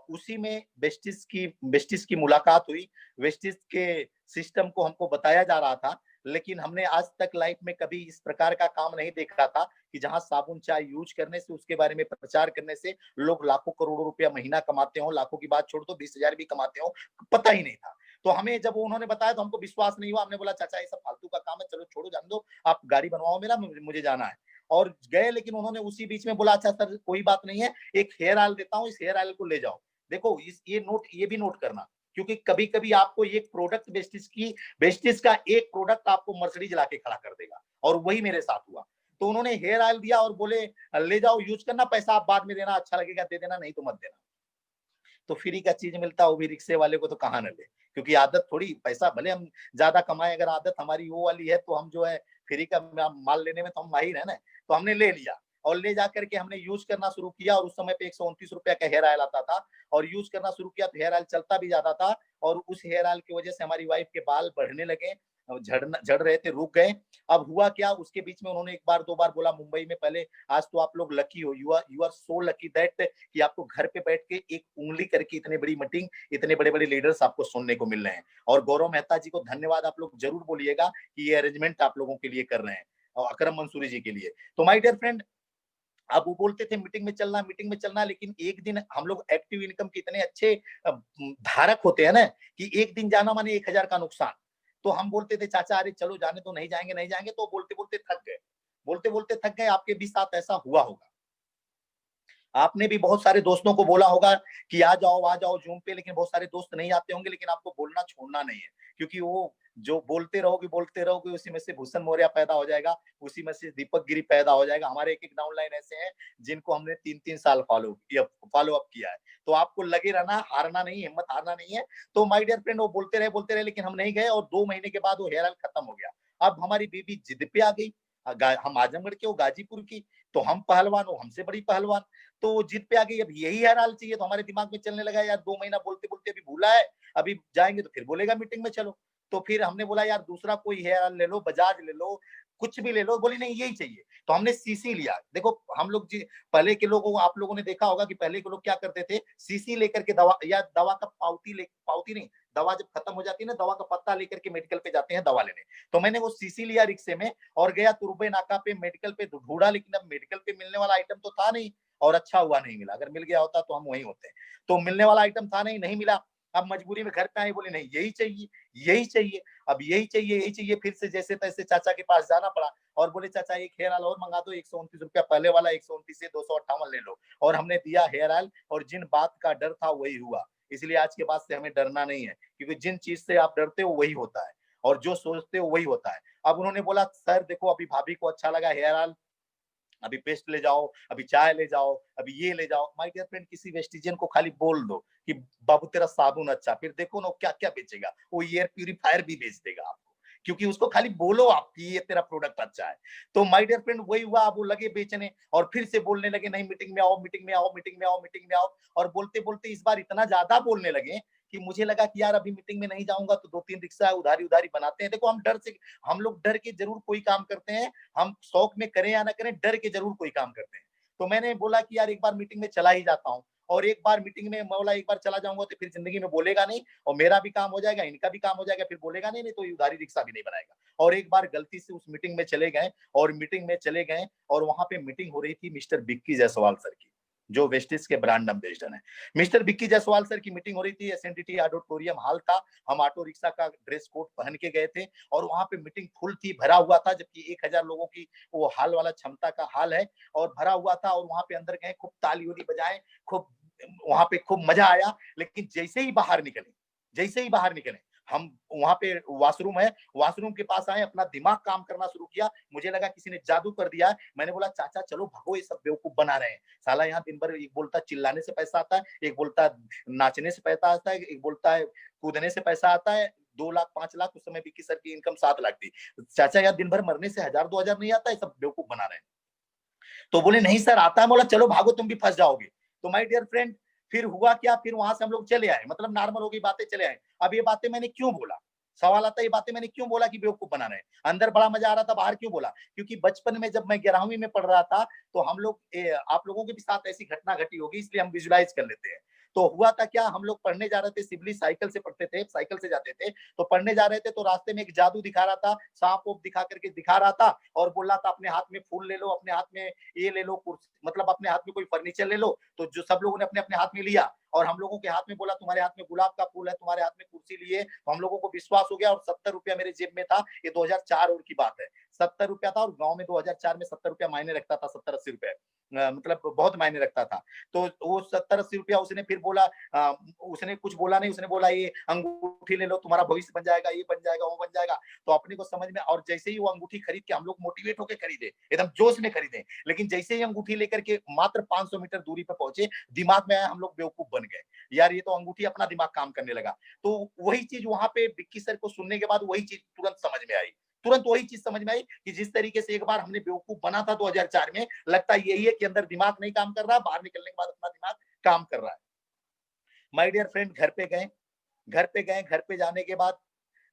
उसी में वेस्टिज की मुलाकात हुई। वेस्टिज के सिस्टम को हमको बताया जा रहा था, लेकिन हमने आज तक लाइफ में कभी इस प्रकार का काम नहीं देखा था कि जहां साबुन चाय यूज करने से, उसके बारे में प्रचार करने से लोग लाखों करोड़ों रुपया महीना कमाते हो, लाखों की बात छोड़ दो 20,000 भी कमाते हो, पता ही नहीं था। तो हमें जब उन्होंने बताया तो हमको विश्वास नहीं हुआ। हमने बोला चाचा ये सब फालतू का काम है, चलो छोड़ो जान दो, आप गाड़ी बनवाओ मेरा, मुझे जाना है। और गए, लेकिन उन्होंने उसी बीच में बोला अच्छा सर कोई बात नहीं है, एक हेयर ऑयल देता हूँ, इस हेयर ऑयल को ले जाओ। देखो ये भी नोट करना, क्योंकि कभी कभी आपको एक प्रोडक्ट वेस्टिज का एक प्रोडक्ट आपको मर्सिडीज लाके खड़ा कर देगा, और वही मेरे साथ हुआ। तो उन्होंने हेयर ऑयल दिया और बोले ले जाओ यूज करना, पैसा आप बाद में देना, अच्छा लगेगा दे देना, नहीं तो मत देना। तो फ्री का चीज मिलता वो भी रिक्शे वाले को तो कहाँ न ले, क्योंकि आदत थोड़ी, पैसा भले हम ज्यादा कमाए, अगर आदत हमारी वो वाली है तो हम जो है फ्री का माल लेने में तो हम माहिर है ना। तो हमने ले लिया और ले जाकर के हमने यूज करना शुरू किया, और उस समय पे 129 रुपया का हेयर ऑयल आता था, और यूज करना शुरू किया तो हेयर ऑयल चलता भी ज्यादा था। और उस हेयर ऑयल की वजह से हमारी वाइफ के बाल बढ़ने लगे, झड़ रहे थे, रुक गए। अब हुआ क्या, उसके बीच में उन्होंने एक बार दो बार बोला मुंबई में पहले, आज तो आप लोग लकी हो, you are so lucky that कि आपको घर पे बैठ के एक उंगली करके इतने बड़ी मीटिंग, इतने बड़े बड़े लीडर्स आपको सुनने को मिल रहे हैं। और गौरव मेहता जी को धन्यवाद आप लोग जरूर बोलिएगा कि ये अरेंजमेंट आप लोगों के लिए कर रहे हैं, और अकरम मंसूरी जी के लिए। तो माय डियर फ्रेंड, अब वो बोलते थे मीटिंग में चलना, मीटिंग में चलना, लेकिन एक दिन हम लोग एक्टिव इनकम के इतने अच्छे धारक होते हैं ना, कि एक दिन जाना माने 1000 का नुकसान। तो हम बोलते थे चाचा अरे चलो जाने तो, नहीं जाएंगे नहीं जाएंगे, तो बोलते बोलते थक गए, बोलते बोलते थक गए। आपके भी साथ ऐसा हुआ होगा, आपने भी बहुत सारे दोस्तों को बोला होगा कि आ जाओ जूम पे, लेकिन बहुत सारे दोस्त नहीं आते होंगे, लेकिन आपको बोलना छोड़ना नहीं है, क्योंकि वो जो बोलते रहोगे उसी में से भूषण मौर्य पैदा हो जाएगा, उसी में से दीपक गिरी पैदा हो जाएगा। हमारे एक डाउनलाइन ऐसे हैं जिनको हमने 3-3 साल फॉलो अप किया है। तो आपको लगे रहना, हारना नहीं, हिम्मत हारना नहीं है। तो माय डियर फ्रेंड, वो बोलते रहे, लेकिन हम नहीं गए, और 2 महीने के बाद वो हेयर ऑयल खत्म हो गया। अब हमारी बीबी जिद पे आ गई, हम आजमगढ़ के, वो गाजीपुर की, तो हम पहलवान, वो हमसे बड़ी पहलवान, तो जिद पे आ गई अब यही हेयर ऑयल चाहिए। तो हमारे दिमाग में चलने लगा यार 2 महीना बोलते बोलते अभी भूला है, अभी जाएंगे तो फिर बोलेगा मीटिंग में चलो। तो फिर हमने बोला यार दूसरा कोई हेयर ऑयल ले लो, बजाज ले लो, कुछ भी ले लो। बोली नहीं यही चाहिए। तो हमने सीसी लिया। देखो हम लोग पहले के लोगों को, आप लोगों ने देखा होगा कि पहले के लोग क्या करते थे, सीसी लेकर के दवा, या दवा का पावती नहीं, दवा जब खत्म हो जाती है ना, दवा का पत्ता लेकर के मेडिकल पे जाते हैं दवा लेने। तो मैंने वो सीसी लिया रिक्शे में, और गया तुरबे नाका पे मेडिकल पे ढूंढा, लेकिन अब मेडिकल पे मिलने वाला आइटम तो था नहीं, और अच्छा हुआ नहीं मिला, अगर मिल गया होता तो हम वहीं होते। तो मिलने वाला आइटम था नहीं मिला। अब मजबूरी में घर पे आए, बोले नहीं यही चाहिए, यही चाहिए, अब यही चाहिए। फिर से जैसे तैसे चाचा के पास जाना पड़ा, और बोले चाचा एक हेयर ऑयल और मंगा दो, 129 रुपया पहले वाला, 129 से 258 ले लो। और हमने दिया हेयर ऑयल, और जिन बात का डर था वही हुआ। इसलिए आज के बाद से हमें डरना नहीं है, क्योंकि जिन चीज से आप डरते हो वही होता है, और जो सोचते हो वही होता है। अब उन्होंने बोला सर देखो अभी भाभी को अच्छा लगा हेयर ऑयल, अभी पेस्ट ले जाओ, अभी चाय ले जाओ, अभी ये ले जाओ। माय डियर फ्रेंड, किसी वेस्टिजियन को खाली बोल दो कि बाबू तेरा साबुन अच्छा, फिर देखो ना क्या क्या बेचेगा, वो एयर प्यूरिफायर भी बेच देगा आपको, क्योंकि उसको खाली बोलो आप कि ये तेरा प्रोडक्ट अच्छा है। तो माय डियर फ्रेंड वही हुआ, अब वो लगे बेचने, और फिर से बोलने लगे नहीं मीटिंग में आओ, मीटिंग में आओ, मीटिंग में आओ, मीटिंग में आओ। और बोलते बोलते इस बार इतना ज्यादा बोलने लगे कि मुझे लगा कि यार अभी मीटिंग में नहीं जाऊंगा तो 2-3 रिक्शा उधारी उधारी बनाते हैं। देखो हम लोग डर के जरूर कोई काम करते हैं, हम शौक में करें या ना करें, डर के जरूर कोई काम करते हैं। तो मैंने बोला कि यार एक बार मीटिंग में चला ही जाता हूँ, और एक बार मीटिंग में बोला एक बार चला जाऊंगा तो फिर जिंदगी में बोलेगा नहीं, और मेरा भी काम हो जाएगा, इनका भी काम हो जाएगा, फिर बोलेगा नहीं तो उधारी रिक्शा भी नहीं बनाएगा। और एक बार गलती से उस मीटिंग में चले गए, और वहां पे मीटिंग हो रही थी मिस्टर बिक्की जायसवाल सर की, जो वेस्टिज के ब्रांड एम्बेसडर हैं। मिस्टर बिक्की जायसवाल सर की मीटिंग हो रही थी, एसएनडीटी ऑडिटोरियम हॉल था। हम ऑटो रिक्शा का ड्रेस कोड पहन के गए थे, और वहां पे मीटिंग फुल थी, भरा हुआ था, जबकि 1000 लोगों की वो हॉल वाला क्षमता का हॉल है, और भरा हुआ था। और वहां पे अंदर गए, खूब ताली उली बजाए, खूब वहां पे खूब मजा आया। लेकिन जैसे ही बाहर निकले हम, वहां पे वॉशरूम है, वॉशरूम के पास आए, अपना दिमाग काम करना शुरू किया। मुझे लगा किसी ने जादू कर दिया। मैंने बोला चाचा चलो भागो, ये सब बेवकूफ बना रहे हैं, साला यहाँ दिन भर एक बोलता चिल्लाने से पैसा आता है, एक बोलता नाचने से पैसा आता है, एक बोलता है कूदने से पैसा आता है। 2 लाख 5 लाख, उस समय विक्की सर की इनकम 7 लाख थी। चाचा यार दिन भर मरने से 1000-2000 नहीं आता है, सब बेवकूफ बना रहे हैं। तो बोले नहीं सर आता है। बोला चलो भागो, तुम भी फंस जाओगे। तो माय डियर फ्रेंड, फिर हुआ क्या, फिर वहां से हम लोग चले आए, मतलब नॉर्मल हो गई बातें, चले आए। अब ये बातें मैंने क्यों बोला, सवाल आता है ये बातें मैंने क्यों बोला कि बेवकूफ बना रहे हैं। अंदर बड़ा मजा आ रहा था, बाहर क्यों बोला, क्योंकि बचपन में जब मैं 11वीं में पढ़ रहा था, तो हम लोग आप लोगों के भी साथ ऐसी घटना घटी होगी, इसलिए हम विजुलाइज कर लेते हैं। तो हुआ था क्या, हम लोग पढ़ने जा रहे थे, सिवली साइकिल से पढ़ते थे, साइकिल से जाते थे। तो पढ़ने जा रहे थे, तो रास्ते में एक जादू दिखा रहा था, सांप वोप दिखा करके दिखा रहा था, और बोल रहा था अपने हाथ में फूल ले लो, अपने हाथ में ये ले लो, कुर्सी मतलब अपने हाथ में कोई फर्नीचर ले लो। तो जो सब लोगों ने अपने अपने हाथ में लिया, और हम लोगों के हाथ में बोला तुम्हारे हाथ में गुलाब का फूल है, तुम्हारे हाथ में कुर्सी लिए, तो हम लोगों को विश्वास हो गया। और 70 रुपया मेरे जेब में था, ये 2004 और की बात है, 70 रुपया था। और गांव में 2004 में 70 रुपया मायने रखता था, 70-80 रुपए मतलब बहुत मायने रखता था। तो वो 70-80 रुपया उसने फिर बोला, उसने कुछ बोला नहीं, उसने बोला ये अंगूठी ले लो, तुम्हारा भविष्य बन जाएगा, ये बन जाएगा, वो बन जाएगा। तो अपने को समझ में, और जैसे ही वो अंगूठी खरीद के हम लोग मोटिवेट होकर खरीदे, एकदम जोश में खरीदे, लेकिन जैसे ही अंगूठी लेकर के मात्र 500 मीटर दूरी पर पहुंचे, दिमाग में आया हम लोग बेवकूफ बन गए यार, ये तो अंगूठी अपना दिमाग काम करने लगा। तो वही चीज वहां पे विक्की सर को सुनने के बाद वही चीज तुरंत समझ में आई, तुरंत वही चीज समझ में आई कि जिस तरीके से एक बार हमने बेवकूफ बना था 2004 में, लगता यही है कि अंदर दिमाग नहीं काम कर रहा, बाहर निकलने के बाद अपना दिमाग काम कर रहा है। माय डियर फ्रेंड, घर पे गए, घर पे जाने के बाद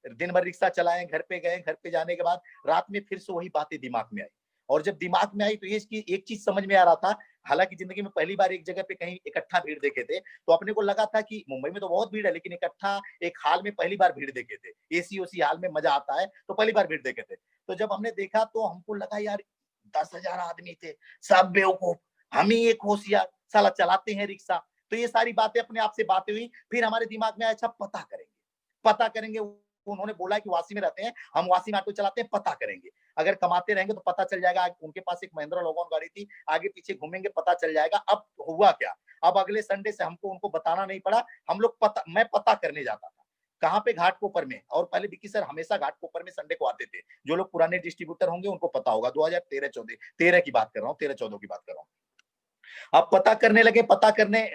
दिन भर रिक्शा चलाए, घर पे गए, घर पे जाने के बाद रात में फिर से वही बातें दिमाग में आई। और जब दिमाग में आई तो ये इसकी एक चीज समझ में आ रहा था, हालांकि जिंदगी में पहली बार एक जगह पे कहीं इकट्ठा भीड़ देखे थे, तो अपने को लगा था कि मुंबई में तो बहुत भीड़ है, लेकिन इकट्ठा एक हाल में पहली बार भीड़ देखे थे, एसी ओसी हाल में मजा आता है, तो पहली बार भीड़ देखे थे। तो जब हमने देखा तो हमको लगा यार 10,000 आदमी थे, सब बेवकूफ, हम ही एक होशियार, साला चलाते हैं रिक्शा। तो ये सारी बातें अपने आप से बातें हुई। फिर हमारे दिमाग में आया, अच्छा पता करेंगे, पता करेंगे। उन्होंने बोला कि वासी में रहते हैं, हम वासी में ऑटो चलाते हैं, पता करेंगे, अगर कमाते रहेंगे तो पता चल जाएगा। उनके पास एक महिंद्रा लोगोन गाड़ी थी, आगे पीछे घूमेंगे, पता चल जाएगा। अब हुआ क्या, अब अगले संडे से हमको उनको बताना नहीं पड़ा, हम लोग मैं पता करने जाता था। कहाँ पे, घाटकोपर में। और पहले विक्की सर हमेशा घाटकोपर में संडे को आते थे, जो लोग पुराने डिस्ट्रीब्यूटर होंगे उनको पता होगा, 2013-14 की बात कर रहा हूँ, 13-14 की बात कर रहा हूँ। अब पता करने लगे, पता करने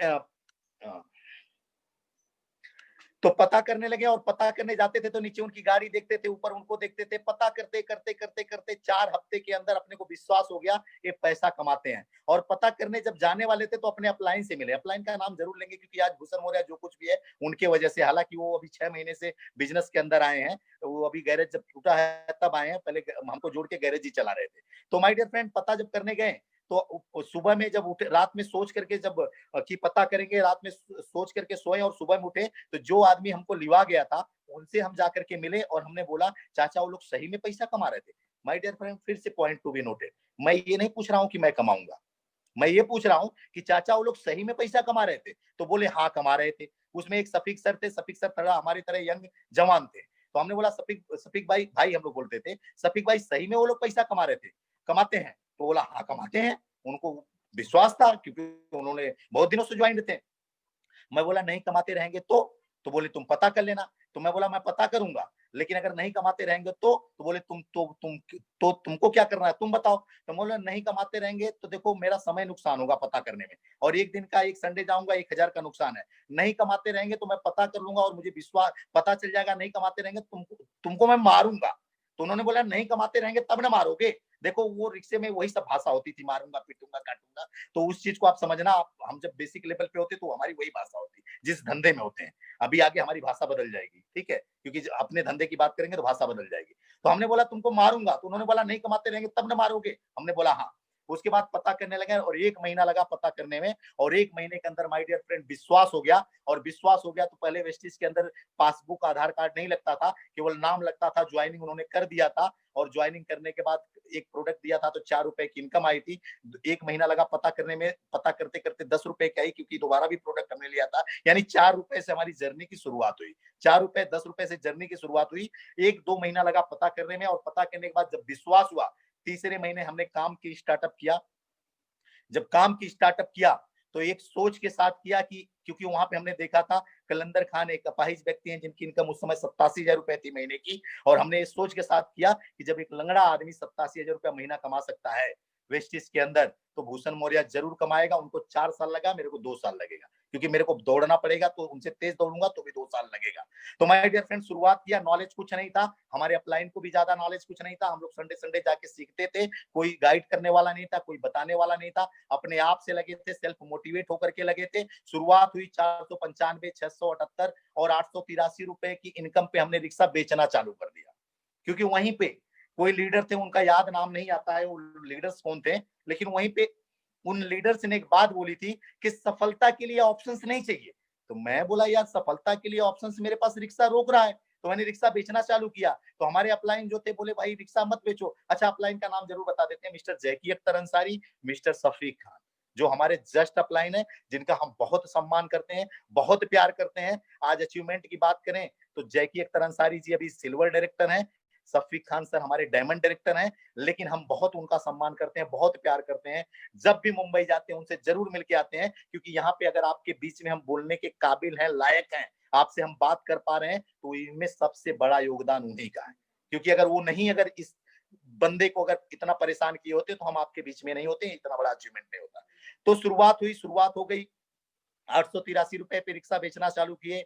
तो पता करने लगे, और पता करने जाते थे तो नीचे उनकी गाड़ी देखते थे, ऊपर उनको देखते थे। पता करते करते करते करते 4 हफ्ते के अंदर अपने को विश्वास हो गया ये पैसा कमाते हैं। और पता करने जब जाने वाले थे तो अपने अपलाइन से मिले, अपलाइन का नाम जरूर लेंगे क्योंकि आज भूषण मौर्य जो कुछ भी है उनके वजह से, हालांकि वो अभी 6 महीने से बिजनेस के अंदर आए हैं, वो अभी गैरेज जब टूटा है तब आए हैं, पहले हमको जोड़ के गैरेज ही चला रहे थे। तो माय डियर फ्रेंड, पता जब करने गए तो सुबह में जब उठे, रात में सोच करके जब कि पता करेंगे, रात में सोच करके सोए और सुबह में उठे, तो जो आदमी हमको लिवा गया था उनसे हम जाकर के मिले और हमने बोला चाचा वो लोग सही में पैसा कमा रहे थे। माय डियर फ्रेंड, फिर से पॉइंट टू बी नोटेड, मैं ये नहीं पूछ रहा हूं कि मैं कमाऊंगा, मैं ये पूछ रहा हूं कि चाचा वो लोग सही में पैसा कमा रहे थे। तो बोले हाँ कमा रहे थे। उसमें एक सफीक सर थे, सफीक सर थोड़ा हमारी तरह यंग जवान थे। तो हमने बोला सफीक भाई, भाई हम लोग बोलते थे, सफीक भाई सही में वो लोग पैसा कमा रहे थे, कमाते हैं? तो बोला हाँ कमाते हैं। उनको विश्वास था क्योंकि उन्होंने बहुत दिनों से ज्वाइन थे। मैं बोला नहीं कमाते रहेंगे तो बोले तुम पता कर लेना। तो मैं बोला मैं पता करूंगा, लेकिन अगर नहीं कमाते रहेंगे तो बोले तुमको क्या करना है तुम बताओ। तो बोला नहीं कमाते रहेंगे तो देखो मेरा समय नुकसान होगा पता करने में, और एक दिन का एक संडे जाऊंगा 1,000 का नुकसान है। नहीं कमाते रहेंगे तो मैं पता कर लूंगा और मुझे विश्वास पता चल जाएगा, नहीं कमाते रहेंगे तुमको मैं मारूंगा। तो उन्होंने बोला नहीं कमाते रहेंगे तब ना मारोगे। देखो वो रिक्शे में वही सब भाषा होती थी, मारूंगा, पीटूंगा, काटूंगा। तो उस चीज को आप समझना, हम जब बेसिक लेवल पे होते तो हमारी वही भाषा होती जिस धंधे में होते हैं। अभी आगे हमारी भाषा बदल जाएगी, ठीक है, क्योंकि अपने धंधे की बात करेंगे तो भाषा बदल जाएगी। तो हमने बोला तुमको मारूंगा, तो उन्होंने बोला नहीं कमाते रहेंगे तब ना मारोगे। हमने बोला हाँ। उसके बाद पता करने लगे और 1 महीना लगा पता करने में, और 1 महीने के अंदर माय डियर फ्रेंड विश्वास हो गया। और विश्वास हो गया तो पहले वेस्टिज के अंदर पासबुक आधार कार्ड नहीं लगता था, केवल नाम लगता था। ज्वाइनिंग उन्होंने कर दिया था, और ज्वाइनिंग करने के बाद एक प्रोडक्ट दिया था तो 4 रुपए की इनकम आई थी। 1 महीना लगा पता करने में, पता करते करते 10 रुपए की आई क्योंकि दोबारा भी प्रोडक्ट हमने लिया था। यानी 4 रुपए से हमारी जर्नी की शुरुआत हुई, 4 रुपए 10 रुपए से जर्नी की शुरुआत हुई। 1-2 महीना लगा पता करने में, और पता करने के बाद जब विश्वास हुआ, तीसरे महीने हमने काम की स्टार्टअप किया। जब काम की स्टार्टअप किया तो एक सोच के साथ किया कि क्योंकि वहां पे हमने देखा था कलंदर खान एक अपाहिज व्यक्ति हैं जिनकी इनकम उस समय 87,000 रुपए थी महीने की। और हमने इस सोच के साथ किया कि जब एक लंगड़ा आदमी 87,000 रुपया महीना कमा सकता है वेस्टिज के अंदर, तो भूषण मौर्य जरूर कमाएगा। उनको 4 साल लगा, मेरे को 2 साल लगेगा, क्योंकि मेरे को दौड़ना पड़ेगा, तो उनसे तेज दौड़ूंगा तो भी 2 साल लगेगा। तो माय डियर फ्रेंड, शुरुआत किया, नॉलेज कुछ नहीं था, हमारे अपलाइन को भी ज्यादा नॉलेज कुछ नहीं था। हम लोग संडे संडे जाके सीखते थे, कोई गाइड करने वाला नहीं था, कोई बताने वाला नहीं था, अपने आप से लगे थे, सेल्फ मोटिवेट होकर के लगे थे। शुरुआत हुई 495, 678 और 883 रुपए की इनकम पे हमने रिक्शा बेचना चालू कर दिया। क्योंकि वहीं पे कोई लीडर थे, उनका याद नाम नहीं आता है वो लीडर्स कौन थे, लेकिन वहीं पे उन लीडर्स ने एक बात बोली थी कि सफलता के लिए ऑप्शंस नहीं चाहिए। तो मैं बोला यार सफलता के लिए ऑप्शंस मेरे पास रिक्शा रोक रहा है, तो मैंने रिक्शा बेचना चालू किया। तो हमारे अपलाइन जो थे बोले भाई रिक्शा मत बेचो। अच्छा अपलाइन का नाम जरूर बता देते हैं, मिस्टर जैकी अख्तर अंसारी, मिस्टर शफीक खान। जो हमारे जस्ट अपलाइन है, जिनका हम बहुत सम्मान करते हैं, बहुत प्यार करते हैं। आज अचीवमेंट की बात करें तो जैकी अख्तर अंसारी जी अभी सिल्वर डायरेक्टर हैं, सफीक खान सर हमारे डायमंड डायरेक्टर हैं, लेकिन हम बहुत उनका सम्मान करते हैं, बहुत प्यार करते हैं। जब भी मुंबई जाते हैं उनसे जरूर मिलके आते हैं, क्योंकि यहाँ पे अगर आपके बीच में हम बोलने के काबिल हैं, लायक हैं, आपसे हम बात कर पा रहे हैं, तो इनमें सबसे बड़ा योगदान उन्हीं का है। क्योंकि अगर वो नहीं, अगर इस बंदे को अगर इतना परेशान किए होते तो हम आपके बीच में नहीं होते, इतना बड़ा अचीवमेंट नहीं होता। तो शुरुआत हो गई। 883 रुपए पे रिक्शा बेचना चालू किए,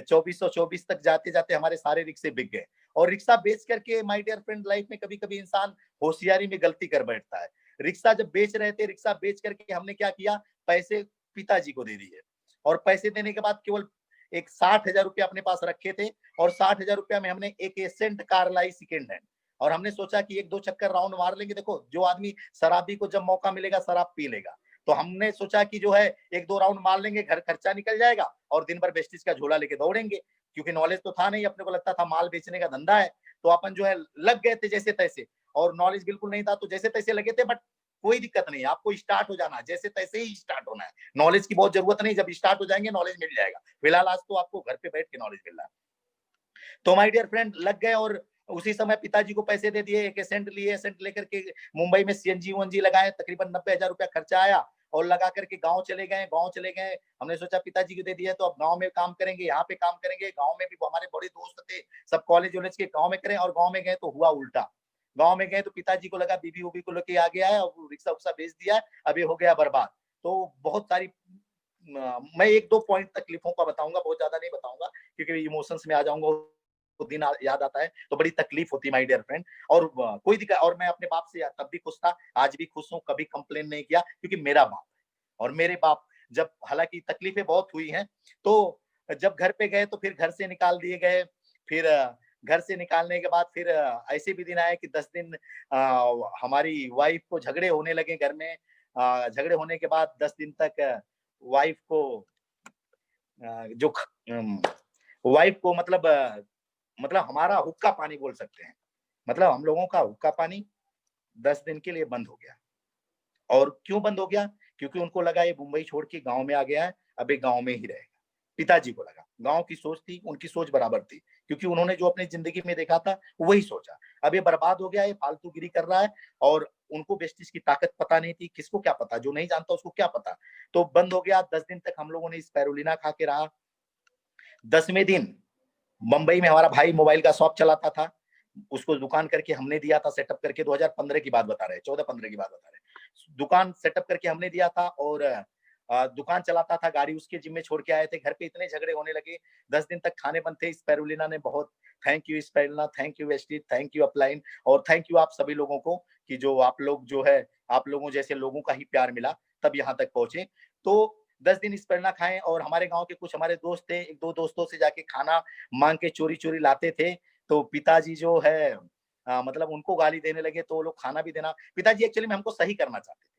2424 तक जाते जाते हमारे सारे रिक्शे बिक गए। और रिक्शा बेच करके माय डियर फ्रेंड, लाइफ में कभी कभी इंसान होशियारी में गलती कर बैठता है। रिक्शा जब बेच रहे थे, रिक्शा बेच करके हमने क्या किया, पैसे पिताजी को दे दिए। और पैसे देने के बाद केवल एक 60,000 रुपया अपने पास रखे थे, और 60,000 रुपया में हमने एक एसेंट कार लाई सेकेंड हैंड। और हमने सोचा कि एक दो चक्कर राउंड मार लेंगे। देखो, जो आदमी शराबी को जब मौका मिलेगा शराब पी लेगा, तो हमने सोचा कि जो है एक दो राउंड मार लेंगे, घर खर्चा निकल जाएगा, और दिन भर वेस्टिज का झोला लेके दौड़ेंगे। क्योंकि नॉलेज तो था नहीं, अपने को लगता था माल बेचने का धंधा है, तो अपन जो है लग गए थे जैसे तैसे। और नॉलेज बिल्कुल नहीं था, तो जैसे तैसे लगे थे। बट कोई दिक्कत नहीं, आपको स्टार्ट हो जाना है, जैसे तैसे ही स्टार्ट होना है। नॉलेज की बहुत जरूरत नहीं, जब स्टार्ट हो जाएंगे नॉलेज मिल जाएगा। फिलहाल आज तो आपको घर पे बैठ के नॉलेज मिल रहा है। तो माय डियर फ्रेंड लग गए, और उसी समय पिताजी को पैसे दे दिए, एक एसेंट लिए, एसेंट लेकर के मुंबई में सीएनजी वनजी लगाए, तकरीबन 90,000 रुपया खर्चा आया। और लगा करके गांव चले गए। हमने सोचा पिताजी को दे दिया तो अब गांव में काम करेंगे, यहाँ पे काम करेंगे। गांव में भी हमारे बड़े दोस्त थे, सब कॉलेज वॉलेज के, गांव में करें। और गांव में गए तो हुआ उल्टा। गांव में गए तो पिताजी को लगा बीबी उबी को लेके आ गया है, और रिक्शा उक्सा बेच दिया है, अभी हो गया बर्बाद। तो बहुत सारी मैं एक दो पॉइंट तकलीफों का बताऊंगा, बहुत ज्यादा नहीं बताऊंगा, क्योंकि इमोशंस में आ जाऊंगा, तो दिन याद आता है तो बड़ी तकलीफ होती है माय डियर फ्रेंड। और कोई दिक्कत, और मैं अपने बाप से तब भी खुश था, आज भी खुश हूं, कभी कंप्लेन नहीं किया, क्योंकि मेरा बाप है। और मेरे बाप जब, हालांकि तकलीफें बहुत हुई हैं, तो जब घर पे गए तो फिर घर से निकाल दिए गए। फिर घर से निकालने के बाद फिर ऐसे भी दिन आए कि 10 दिन हमारी वाइफ को झगड़े होने लगे घर में। झगड़े होने के बाद 10 दिन तक वाइफ को जो वाइफ को मतलब हमारा हुक्का पानी बोल सकते हैं, मतलब हम लोगों का हुक्का पानी 10 दिन के लिए बंद हो गया। और क्यों बंद हो गया? क्योंकि उनको लगा ये मुंबई छोड़ के गांव में आ गया है, अब ये गांव में ही रहेगा। पिताजी को लगा, गांव की सोच थी, उनकी सोच बराबर थी, क्योंकि उन्होंने जो अपनी जिंदगी में देखा था वही सोचा। अब ये बर्बाद हो गया, ये फालतूगिरी कर रहा है। और उनको वेस्टिज की ताकत पता नहीं थी, किसको क्या पता, जो नहीं जानता उसको क्या पता। तो बंद हो गया। 10 दिन तक हम लोगों ने स्पाइरुलिना खा के रहा। 10वें दिन मुंबई में हमारा भाई मोबाइल का शॉप चलाता था, उसको दुकान करके हमने दिया था सेटअप करके। 2015 की बात बता रहे हैं, 14-15 की बात बता रहे हैं। दुकान सेटअप करके हमने दिया था, और दुकान चलाता था, गाड़ी उसके जिम्मे छोड़ के आए थे। घर पे इतने झगड़े होने लगे, 10 दिन तक खाने बंद थे। स्पाइरुलिना ने बहुत, thank you spirulina, thank you Vestige, thank you upline, और थैंक यू आप सभी लोगों को, कि जो आप लोग जो है, आप लोगों जैसे लोगों का ही प्यार मिला तब यहाँ तक पहुंचे। तो 10 दिन स्पाइरुलिना खाए, और हमारे गांव के कुछ हमारे दोस्त थे, एक दो दोस्तों से जाके खाना मांग के चोरी चोरी लाते थे। तो पिताजी जो है मतलब उनको गाली देने लगे, तो वो लोग खाना भी देना। पिताजी एक्चुअली में हमको सही करना चाहते थे,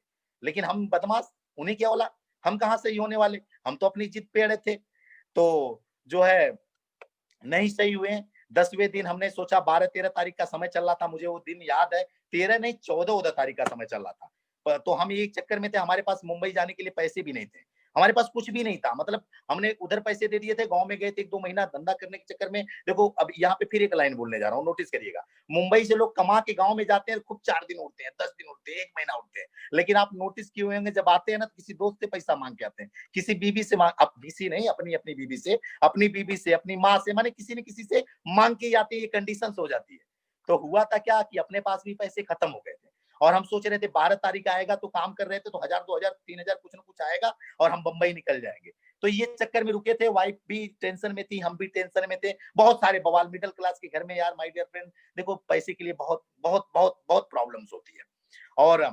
लेकिन हम बदमाश, उन्हें क्या बोला, हम कहाँ सही होने वाले, हम तो अपनी जिद पे अड़े थे। तो जो है नहीं सही हुए। 10वें दिन हमने सोचा, 12-13 तारीख का समय चल रहा था, मुझे वो दिन याद है, 13 नहीं 14 तारीख का समय चल रहा था। तो हम एक चक्कर में थे, हमारे पास मुंबई जाने के लिए पैसे भी नहीं थे, हमारे पास कुछ भी नहीं था। मतलब हमने उधर पैसे दे दिए थे, गांव में गए थे 1-2 महीना धंधा करने के चक्कर में। देखो अब यहाँ पे फिर एक लाइन बोलने जा रहा हूँ, नोटिस करिएगा। मुंबई से लोग कमा के गांव में जाते हैं, खूब 4 दिन उठते हैं, 10 दिन उठते हैं, 1 महीना उठते हैं। लेकिन आप नोटिस किए होंगे, जब आते हैं ना, तो किसी दोस्त से पैसा मांग के आते हैं, किसी बीबी से अब किसी नहीं, अपनी अपनी बीबी से, अपनी बीबी से, अपनी माँ से, माने किसी न किसी से मांग के आते हैं। ये कंडीशन हो जाती है। तो हुआ था क्या कि अपने पास भी पैसे खत्म हो गए थे, और हम सोच रहे थे 12 तारीख आएगा, तो काम कर रहे थे, तो 1000-2000-3000 कुछ ना कुछ आएगा, और हम बंबई निकल जाएंगे। तो ये चक्कर में रुके थे। वाइफ भी टेंशन में थी, हम भी टेंशन में थे, बहुत सारे बवाल। मिडिल क्लास के घर में यार माय डियर फ्रेंड, देखो पैसे के लिए बहुत बहुत बहुत बहुत प्रॉब्लम्स होती है। और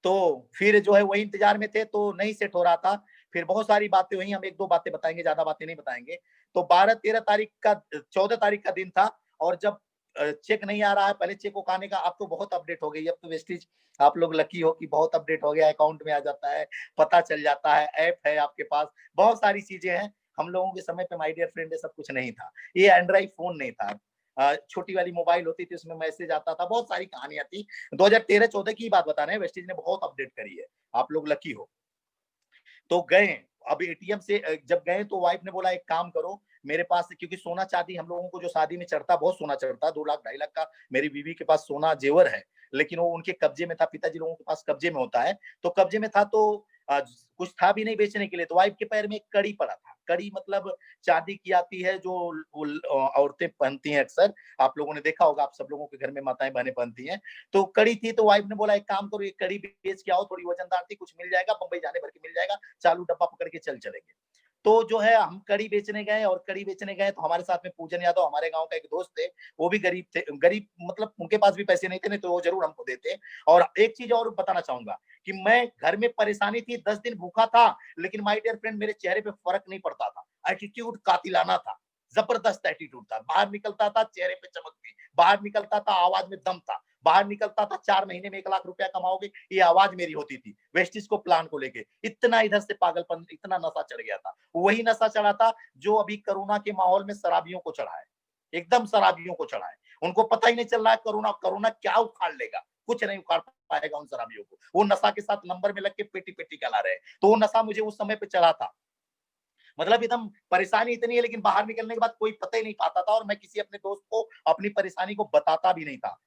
तो फिर जो है वही इंतजार में थे, तो नहीं सेट हो रहा था। फिर बहुत सारी बातें हुई, हम एक दो बातें बताएंगे, ज्यादा बातें नहीं बताएंगे। तो 12-13 तारीख का, 14 तारीख का दिन था, और जब चेक नहीं आ रहा है, पहले चेक उकाने का, अब तो बहुत अपडेट हो गई, अब तो वेस्टिज आप लोग लकी हो कि बहुत अपडेट हो गया, अकाउंट में आ जाता है, पता चल जाता है, ऐप है आपके पास, बहुत सारी चीजें हैं। हम लोगों के समय पे माय डियर फ्रेंड सब कुछ नहीं था, ये एंड्रॉइड फोन नहीं था, छोटी वाली मोबाइल होती थी, उसमें मैसेज आता था, बहुत सारी कहानियां थी। 2013-14 की बात बता रहे हैं, वेस्टिज ने बहुत अपडेट करी है, आप लोग लकी हो। तो गए, अब एटीएम से जब गए तो वाइफ ने बोला एक काम करो, मेरे पास, क्योंकि सोना चांदी हम लोगों को जो शादी में चढ़ता, बहुत सोना चढ़ता, 2 लाख 2.5 लाख का मेरी बीवी के पास सोना जेवर है, लेकिन वो उनके कब्जे में था, पिताजी लोगों के पास कब्जे में होता है, तो कब्जे में था, तो कुछ था भी नहीं बेचने के लिए। तो वाइफ के पैर में एक कड़ी पड़ा था। कड़ी मतलब चांदी की आती है, जो औरतें पहनती हैं अक्सर, आप लोगों ने देखा होगा, आप सब लोगों के घर में माताएं बहनें पहनती हैं। तो कड़ी थी, तो वाइफ ने बोला एक काम करो, ये कड़ी बेच के आओ, थोड़ी वजनदार थी, कुछ मिल जाएगा, बंबई जाने भर के मिल जाएगा, चालू डब्बा पकड़ के चल चलेंगे। तो जो है हम कड़ी बेचने गए, और कड़ी बेचने गए तो हमारे साथ में पूजन यादव, हमारे गांव का एक दोस्त थे, वो भी गरीब थे, गरीब मतलब उनके पास भी पैसे नहीं थे, नहीं तो वो जरूर हमको देते। और एक चीज और बताना चाहूंगा कि मैं घर में परेशानी थी, 10 दिन भूखा था, लेकिन माय डियर फ्रेंड मेरे चेहरे पे फर्क नहीं पड़ता था। एटीट्यूड कातिलाना था, जबरदस्त एटीट्यूड था, बाहर निकलता था चेहरे पे चमक थी, बाहर निकलता था आवाज में दम था, बाहर निकलता था 4 महीने में 1 लाख रुपया कमाओगे, ये आवाज मेरी होती थी वेस्टिज को प्लान को लेके। इतना इधर से पागलपन, इतना नशा चढ़ गया था। वही नशा चढ़ा था जो अभी कोरोना के माहौल में शराबियों को चढ़ा है, एकदम शराबियों को चढ़ा है। उनको पता ही नहीं चल रहा है कोरोना, कोरोना क्या उखाड़ लेगा, कुछ नहीं उखाड़ पाएगा उन शराबियों को। वो नशा के साथ नंबर में लग के पेटी पेटी कला रहे हैं। तो वो नशा मुझे उस समय पे चढ़ा था, मतलब एकदम परेशानी इतनी है, लेकिन बाहर निकलने के बाद कोई पता ही नहीं पाता था, और मैं किसी अपने दोस्त को अपनी परेशानी को बताता भी नहीं था।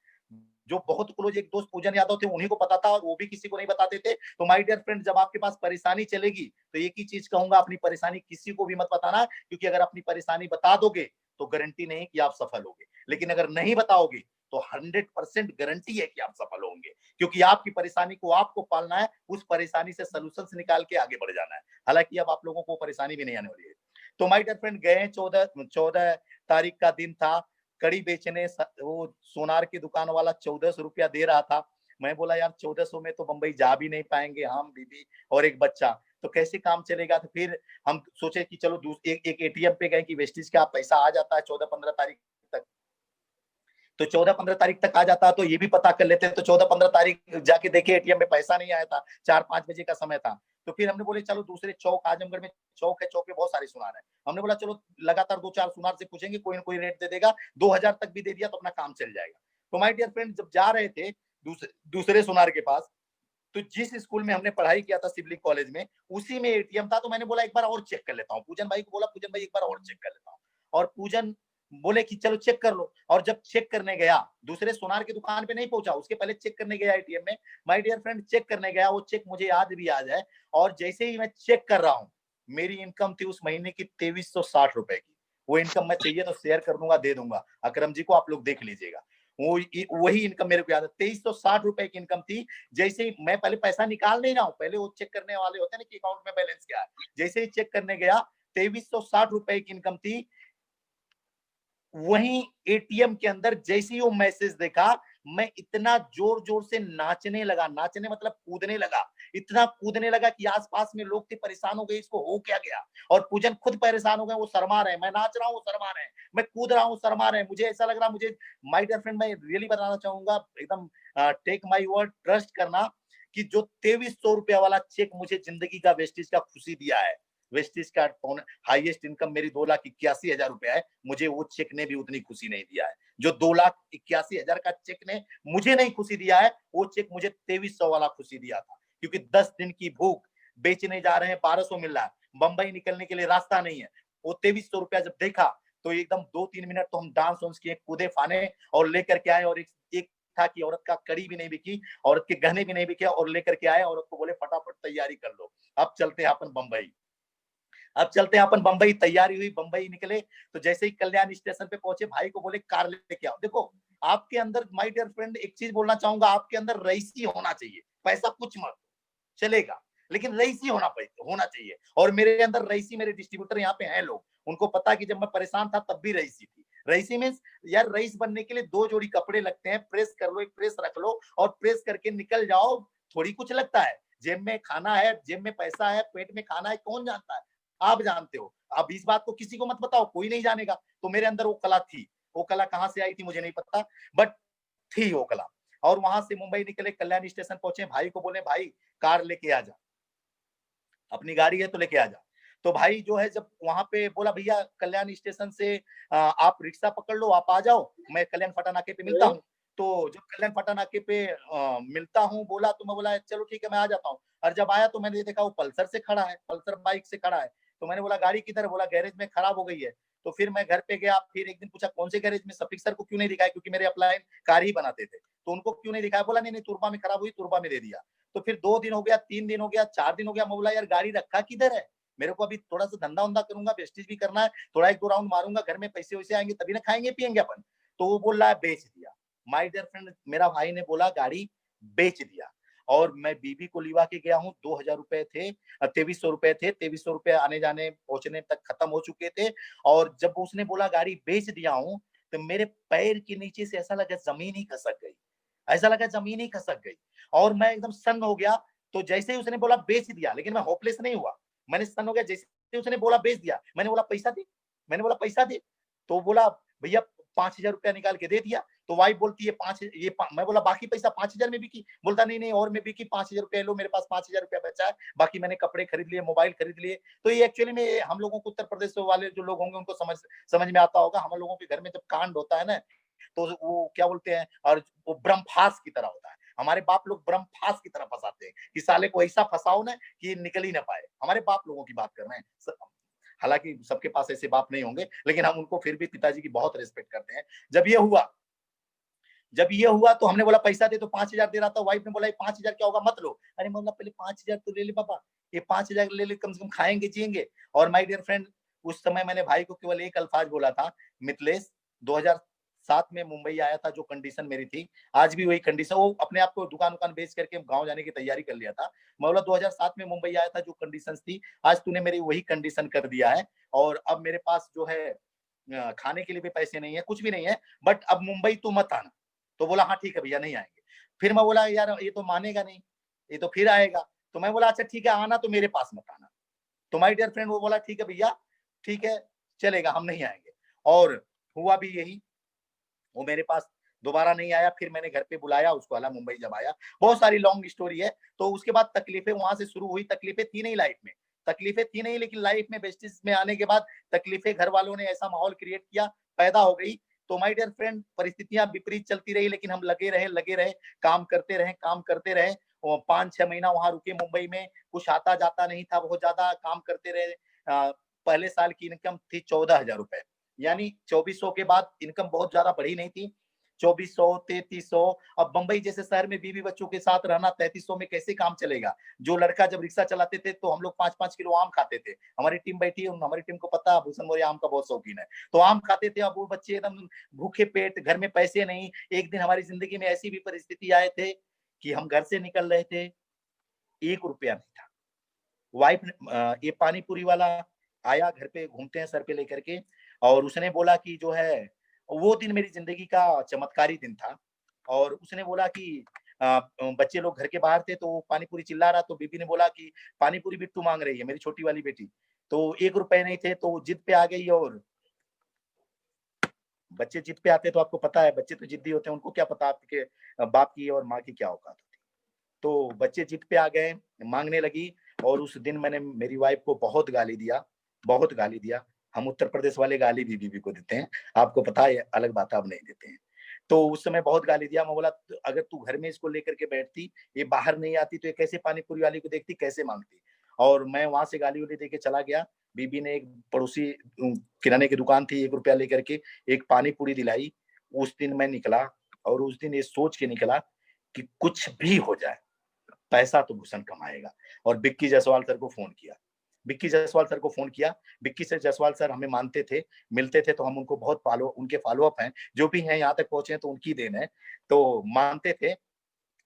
जो बहुत क्लोज एक दोस्त पूजन यादव थे, उन्हीं को पता था, और वो भी किसी को नहीं बताते थे। तो माय डियर फ्रेंड, जब आपके पास परेशानी चलेगी तो एक ही चीज कहूंगा, अपनी परेशानी किसी को भी मत बताना, क्योंकि अगर अपनी परेशानी बता दोगे तो गारंटी नहीं कि आप सफल होगे, लेकिन अगर नहीं बताओगे तो 100% गारंटी है कि आप सफल होंगे, क्योंकि आपकी परेशानी को आपको पालना है, उस परेशानी से सोल्यूशन निकाल के आगे बढ़ जाना है। हालांकि अब आप लोगों को परेशानी भी नहीं आने वाली है। तो माय डियर फ्रेंड गए, 14 तारीख का दिन था, कड़ी बेचने। वो सोनार की दुकान वाला 1400 रुपया दे रहा था। मैं बोला यार 1400 में तो बंबई जा भी नहीं पाएंगे हम, बीबी और एक बच्चा, तो कैसे काम चलेगा। तो फिर हम सोचे कि चलो एक एटीएम पे गए कि वेस्टिज का पैसा आ जाता है 14-15 तारीख तक, तो 14-15 तारीख तक आ जाता, तो ये भी पता कर लेते। तो 14-15 तारीख जाके देखे एटीएम में पैसा नहीं आया था, 4-5 बजे का समय था। तो फिर हमने बोले चलो दूसरे चौक, आजमगढ़ में चौक है, चौक पे बहुत सारे सुनार है, हमने बोला चलो लगातार 2-4 सुनार से पूछेंगे, कोई ना कोई रेट दे देगा, 2000 तक भी दे दिया तो अपना काम चल जाएगा। तो माय डियर फ्रेंड, जब जा रहे थे दूसरे सुनार के पास, तो जिस स्कूल में हमने पढ़ाई किया था सिविल कॉलेज में, उसी में एटीएम था। तो मैंने बोला एक बार और चेक कर लेता हूँ, पूजन भाई को बोला, पूजन भाई एक बार और चेक कर लेता हूँ, और पूजन बोले कि चलो चेक कर लो। और जब चेक करने गया, दूसरे सोनार की दुकान पे नहीं पहुंचा, उसके पहले चेक करने गया एटीएम में, माय डियर फ्रेंड चेक करने गया, वो चेक मुझे आज भी याद है। और जैसे ही मैं चेक कर रहा हूँ, मेरी इनकम थी उस महीने की 2360 रुपए की। वो इनकम मैं चाहिए तो शेयर कर दूंगा, दे दूंगा अकरम जी को, आप लोग देख लीजिएगा। वो वही इनकम मेरे को याद है, 2360 रुपए की इनकम थी। जैसे ही मैं पहले पैसा निकाल नहीं रहा हूँ, पहले वो चेक करने वाले होते हैं ना कि अकाउंट में बैलेंस क्या है, जैसे ही चेक करने गया 2360 रुपए की इनकम थी। वहीं एटीएम के अंदर जैसे ही वो मैसेज देखा, मैं इतना जोर जोर से नाचने लगा, नाचने मतलब कूदने लगा, इतना कूदने लगा कि आसपास में लोग थे परेशान हो गए, इसको हो क्या गया। और पूजन खुद परेशान हो गए, वो शर्मा रहे, मैं नाच रहा हूँ शर्मा रहे, मैं कूद रहा हूँ शर्मा रहे। मुझे ऐसा लग रहा, मुझे माय डियर फ्रेंड मैं रियली बताना चाहूंगा, एकदम टेक माय वर्ड, ट्रस्ट करना, कि जो 2300 रुपया वाला चेक मुझे जिंदगी का वेस्टिज का खुशी दिया है, वेस्टिज का हाईएस्ट इनकम मेरी 2,81,000 रुपया है, मुझे वो चेक ने भी उतनी खुशी नहीं दिया है। जो 2,81,000 का चेक ने मुझे नहीं खुशी दिया है, वो चेक मुझे 2300 वाला खुशी दिया था। क्योंकि 10 दिन की भूख, बेचने जा रहे हैं 1200 मिल रहा है, बंबई निकलने के लिए रास्ता नहीं है। वो 2300 रुपया जब देखा तो एकदम 2-3 मिनट तो हम डांस वांस किए, कूदे फाने और लेकर के आए। और एक था कि औरत का कड़ी भी नहीं बिकी, औरत के गहने भी नहीं बिके, और लेकर के आए, औरत को बोले फटाफट तैयारी कर लो, अब चलते हैं अपन बंबई, अब चलते हैं अपन बंबई। तैयारी हुई, बंबई निकले। तो जैसे ही कल्याण स्टेशन पे पहुंचे, भाई को बोले कार लेके आओ। देखो आपके अंदर माय डियर फ्रेंड एक चीज बोलना चाहूंगा, आपके अंदर रईसी होना चाहिए, पैसा कुछ मत चलेगा, लेकिन रईसी होना चाहिए। और मेरे अंदर रईसी, मेरे डिस्ट्रीब्यूटर यहाँ पे हैं लोग, उनको पता है कि जब मैं परेशान था तब भी रईसी थी। रईसी मीन्स यार, रईस बनने के लिए 2 जोड़ी कपड़े लगते हैं, प्रेस कर लो, एक प्रेस रख लो और प्रेस करके निकल जाओ। थोड़ी कुछ लगता है, जेब में खाना है, जेब में पैसा है, पेट में खाना है, कौन जानता है, आप जानते हो। अब इस बात को किसी को मत बताओ, कोई नहीं जानेगा। तो मेरे अंदर वो कला थी, वो कला कहाँ से आई थी मुझे नहीं पता, बट थी वो कला। और वहां से मुंबई निकले, कल्याण स्टेशन पहुंचे, भाई को बोले भाई कार लेके आ जा, अपनी गाड़ी है तो लेके आ जा। तो भाई जो है जब वहां पे बोला भैया कल्याण स्टेशन से आप रिक्शा पकड़ लो, आप आ जाओ, मैं कल्याण फटा नाके पे मिलता हूँ। तो जब कल्याण पटना नाके पे मिलता हूँ, बोला तो मैं बोला चलो ठीक है मैं आ जाता हूँ। और जब आया तो मैंने देखा वो पल्सर से खड़ा है, पल्सर बाइक से खड़ा है। तो मैंने बोला गाड़ी किधर है? बोला गैरेज में खराब हो गई है। तो फिर मैं घर पे गया, फिर एक दिन पूछा कौन से गैरेज में? सफीक सर को क्यों नहीं दिखाया, क्योंकि मेरे अपलाइन कार ही बनाते थे, तो उनको क्यों नहीं दिखाया? बोला नहीं नहीं तुरबा में खराब हुई, तुरबा में दे दिया। तो फिर 2 दिन हो गया, 3 दिन हो गया, 4 दिन हो गया। मैं बोला यार गाड़ी रखा किधर है? मेरे को अभी थोड़ा सा धंधा वंधा करूंगा, वेस्टेज भी करना है, थोड़ा 1-2 राउंड मारूंगा, घर में पैसे वैसे आएंगे तभी ना खाएंगे पियेंगे अपन। तो वो बोल रहा है बेच दिया। माय डियर फ्रेंड, मेरा भाई ने बोला गाड़ी बेच दिया। और मैं बीबी को लिवा के गया हूँ, 2000 रुपए थे, 2300 रुपए थे, 2300 रुपए आने जाने पहुंचने तक खत्म हो चुके थे। और जब उसने बोला गाड़ी बेच दिया हूँ, तो मेरे पैर के नीचे से ऐसा लगा जमीन ही खसक गई, ऐसा लगा जमीन ही खसक गई। और मैं एकदम सन्न हो गया। तो जैसे ही उसने बोला बेच दिया, लेकिन मैं होपलेस नहीं हुआ, मैंने सन्न हो गया। जैसे ही उसने बोला बेच दिया, मैंने बोला पैसा दे, मैंने बोला पैसा दे। तो बोला भैया 5000 रुपया निकाल के दे दिया। तो वाइफ बोलती है मैं बोला बाकी पैसा 5000 में बिकी? बोलता नहीं नहीं और में बिकी, 5000 रुपया लो, मेरे पास 5000 रुपया बचा है, बाकी मैंने कपड़े खरीद लिए, मोबाइल खरीद लिए। तो ये एक्चुअली में हम लोगों को उत्तर प्रदेश वाले जो लोग होंगे उनको समझ समझ में आता होगा। हम लोगों के घर में जब कांड होता है ना, तो वो क्या बोलते हैं, और वो ब्रह्मफास की तरह होता है। हमारे बाप लोग ब्रह्मफास की तरह फंसाते हैं कि साले को ऐसा फंसाओ ना कि निकल ही ना पाए। हमारे बाप लोगों की बात कर रहे हैं, हालांकि सबके पास ऐसे बाप नहीं होंगे, लेकिन हम उनको फिर भी पिताजी की बहुत रिस्पेक्ट करते हैं। जब ये हुआ तो हमने बोला पैसा दे, तो 5000 दे रहा था। वाइफ ने बोला 5000 क्या होगा, मत लो। अरे मैं बोला पहले 5000 तो ले ले पापा, ये 5000 ले ले, कम से कम खाएंगे जिएंगे। और माय डियर फ्रेंड, उस समय मैंने भाई को केवल एक अल्फाज बोला था, मिथिलेश 2007 में मुंबई आया था, जो कंडीशन मेरी थी आज भी वही कंडीशन। वो अपने आप को दुकान उकान बेच करके गांव जाने की तैयारी कर लिया था। मैं बोला 2007 में मुंबई आया था, जो कंडीशन थी आज तूने मेरी वही कंडीशन कर दिया है। और अब मेरे पास जो है खाने के लिए भी पैसे नहीं है, कुछ भी नहीं है, बट अब मुंबई तू मत आना। तो बोला हाँ ठीक है भैया नहीं आएंगे। फिर मैं बोला यार ये तो मानेगा नहीं, ये तो फिर आएगा। तो मैं बोला अच्छा ठीक है आना तो मेरे पास मत आना। तो माय डियर फ्रेंड वो बोला ठीक है भैया, ठीक है चलेगा, हम नहीं आएंगे। और हुआ भी यही, वो मेरे पास दोबारा नहीं आया। फिर मैंने घर पे बुलाया उसको, आला मुंबई जब आया। बहुत सारी लॉन्ग स्टोरी है। तो उसके बाद तकलीफें वहां से शुरू हुई। तकलीफें थी नहीं लाइफ में, तकलीफें थी नहीं, लेकिन लाइफ में वेस्टिज में आने के बाद तकलीफें घर वालों ने ऐसा माहौल क्रिएट किया, पैदा हो गई। तो माय डियर फ्रेंड परिस्थितियां विपरीत चलती रही, लेकिन हम लगे रहे, काम करते रहे, काम करते रहे। 5-6 महीना वहां रुके मुंबई में, कुछ आता जाता नहीं था, बहुत ज्यादा काम करते रहे। पहले साल की इनकम थी 14,000 रुपए, यानी 2400 के बाद इनकम बहुत ज्यादा बढ़ी नहीं थी। 2400, 3300। अब बंबई जैसे शहर में बीवी बच्चों के साथ रहना, 3300 में कैसे काम चलेगा? जो लड़का जब रिक्शा चलाते थे तो हम लोग 5-5 किलो आम खाते थे। हमारी टीम बैठी है, हमारी टीम को पता है भूषण मौर्य आम का बहुत शौकीन है, तो आम खाते थे। अब वो बच्चे एकदम भूखे पेट, घर में पैसे नहीं। एक दिन हमारी जिंदगी में ऐसी भी परिस्थिति आए थे कि हम घर से निकल रहे थे, 1 रुपया नहीं था। वाइफ ये पानी पूरी वाला आया घर पे, घूमते हैं सर पे लेकर के, और उसने बोला कि जो है, वो दिन मेरी जिंदगी का चमत्कारी दिन था। और उसने बोला कि बच्चे लोग घर के बाहर थे, तो पानी पूरी चिल्ला रहा, तो बीबी ने बोला कि पानी पूरी बिट्टू मांग रही है, मेरी छोटी वाली बेटी। तो 1 रुपए नहीं थे, तो जिद पे आ गई। और बच्चे जिद पे आते तो आपको पता है, बच्चे तो जिद्दी होते हैं, उनको क्या पता आपके बाप की और माँ की क्या औकात होती। तो बच्चे जिद पे आ गए, मांगने लगी। और उस दिन मैंने मेरी वाइफ को बहुत गाली दिया, बहुत गाली दिया। हम उत्तर प्रदेश वाले गाली भी बीवी को देते हैं, आपको पता है, अलग बात आप नहीं देते हैं। तो उस समय बहुत गाली दिया। मैं बोला अगर तू घर में इसको लेकर के बैठती, ये बाहर नहीं आती, तो ये कैसे पानी पूरी वाली को देखती, कैसे मांगती? और मैं वहां से गाली वाली देके चला गया। बीबी ने एक पड़ोसी किराने की दुकान थी, 1 रुपया लेकर के एक पानी पूरी दिलाई। उस दिन मैं निकला, और उस दिन ये सोच के निकला कि कुछ भी हो जाए, पैसा तो भूषण कमाएगा। और बिक्की जायसवाल सर को फोन किया, बिक्की जायसवाल सर को फोन किया। बिक्की से जायसवाल सर हमें मानते थे, मिलते थे, तो हम उनको बहुत उनके फॉलो अप हैं, जो भी हैं यहाँ तक पहुंचे हैं तो उनकी देन है, तो मानते थे।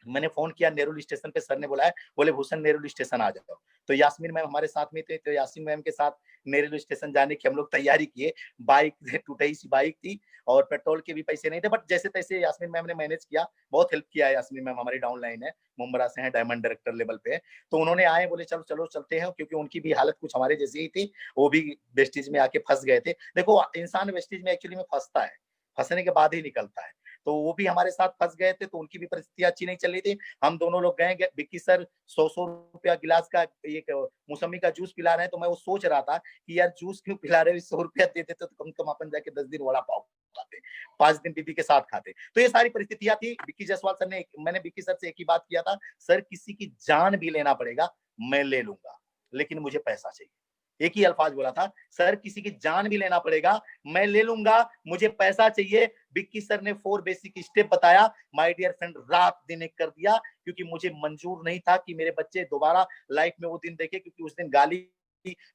मैंने फोन किया नेरुल स्टेशन पे, सर ने बुलाया, बोले भूषण नेरुल स्टेशन आ जाओ। तो यास्मीन मैम हमारे साथ में थे, तो यास्मीन मैम के साथ नेरुल स्टेशन जाने की हम लोग तैयारी किए। बाइक टूटी सी बाइक थी, और पेट्रोल के भी पैसे नहीं थे, बट जैसे तैसे यास्मीन मैम ने मैनेज किया, बहुत हेल्प किया है यास्मीन मैम, हमारी डाउन लाइन है, मुंबरा से है, डायमंड डायरेक्टर लेवल पे। तो उन्होंने आए, बोले चलो चलो चलते हैं, क्योंकि उनकी भी हालत कुछ हमारे जैसी ही थी, वो भी वेस्टिज में आके फंस गए थे। देखो इंसान वेस्टिज में एक्चुअली में फंसता है, फंसने के बाद ही निकलता है। तो वो भी हमारे साथ फंस गए थे, तो उनकी भी परिस्थिति अच्छी नहीं चल रही थी। हम दोनों लोग गए, विक्की सर 100 रुपया गिलास का एक मौसमी का जूस पिला रहे हैं। तो मैं वो सोच रहा था कि यार जूस क्यों पिला रहे हो, 100 रुपया देते तो कम से कम अपन जाके 10 दिन वड़ा पाव पाते, 5 दिन बीबी के साथ खाते। तो ये सारी परिस्थितियां थी। विक्की जायसवाल सर ने, मैंने विक्की सर से एक ही बात किया था, सर किसी की जान भी लेना पड़ेगा मैं ले लूंगा, लेकिन मुझे पैसा चाहिए। एक ही अल्फाज बोला था, सर किसी की जान भी लेना पड़ेगा मैं ले लूंगा, मुझे पैसा चाहिए। विक्की सर ने 4 बेसिक स्टेप बताया, माय डियर फ्रेंड, रात दिन एक कर दिया, क्योंकि मुझे मंजूर नहीं था कि मेरे बच्चे दोबारा लाइफ में वो दिन देखे, क्योंकि उस दिन गाली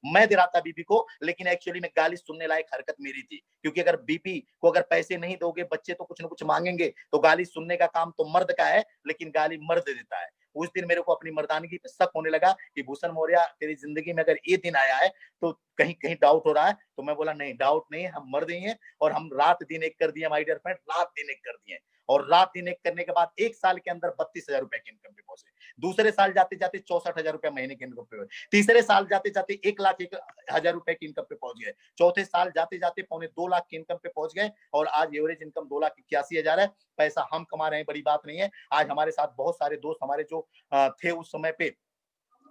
मैं दे रहा था बीबी को, लेकिन एक्चुअली में गाली सुनने लायक हरकत मेरी थी, क्योंकि अगर बीबी को अगर पैसे नहीं दोगे, बच्चे तो कुछ ना कुछ मांगेंगे, तो गाली सुनने का काम तो मर्द का है, लेकिन गाली मर्द देता है। उस दिन मेरे को अपनी मर्दानगी पे शक होने लगा कि भूषण मौर्य तेरी जिंदगी में अगर ये दिन आया है तो कहीं कहीं डाउट हो रहा है। तो मैं बोला नहीं, डाउट नहीं है, हम मर्द ही हैं, और हम रात दिन एक कर दिए माय डियर फ्रेंड, रात दिन एक कर दिए। और रात दिन एक करने के बाद 1 साल के अंदर 32,000 रुपए की इनकम पे पहुंचे। दूसरे साल जाते जाते 64,000 रुपए महीने की इनकम पे हुए। तीसरे साल जाते जाते 1,01,000 रुपए की इनकम पे पहुंच गए। चौथे साल जाते जाते 2.25 लाख की इनकम पे पहुंच गए, और आज एवरेज इनकम 2,81,000 है। पैसा हम कमा रहे हैं, बड़ी बात नहीं है। आज हमारे साथ बहुत सारे दोस्त हमारे जो थे उस समय पे,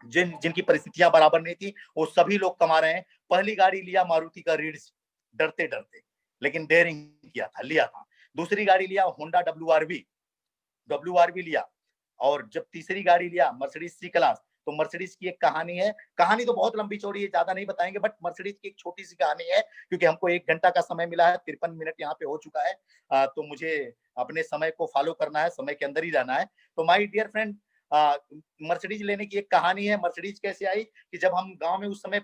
जिनकी परिस्थितियां बराबर नहीं थी, वो सभी लोग कमा रहे हैं। पहली गाड़ी लिया मारुति का रीड्स, डरते डरते, लेकिन डेयरिंग किया था, लिया था। दूसरी गाड़ी लिया होंडा WRV लिया, और जब तीसरी गाड़ी लिया मर्सिडीज सी क्लास। तो मर्सिडीज की एक कहानी है, कहानी तो बहुत लंबी चौड़ी है, ज्यादा नहीं बताएंगे, बट मर्सिडीज की एक छोटी सी कहानी है, क्योंकि हमको 1 घंटा का समय मिला है, 53 मिनट यहाँ पे हो चुका है। तो मुझे अपने समय को फॉलो करना है, समय के अंदर ही रहना है। तो माय डियर फ्रेंड, मर्सिडीज लेने की एक कहानी है। मर्सिडीज कैसे आई कि जब हम गांव में उस समय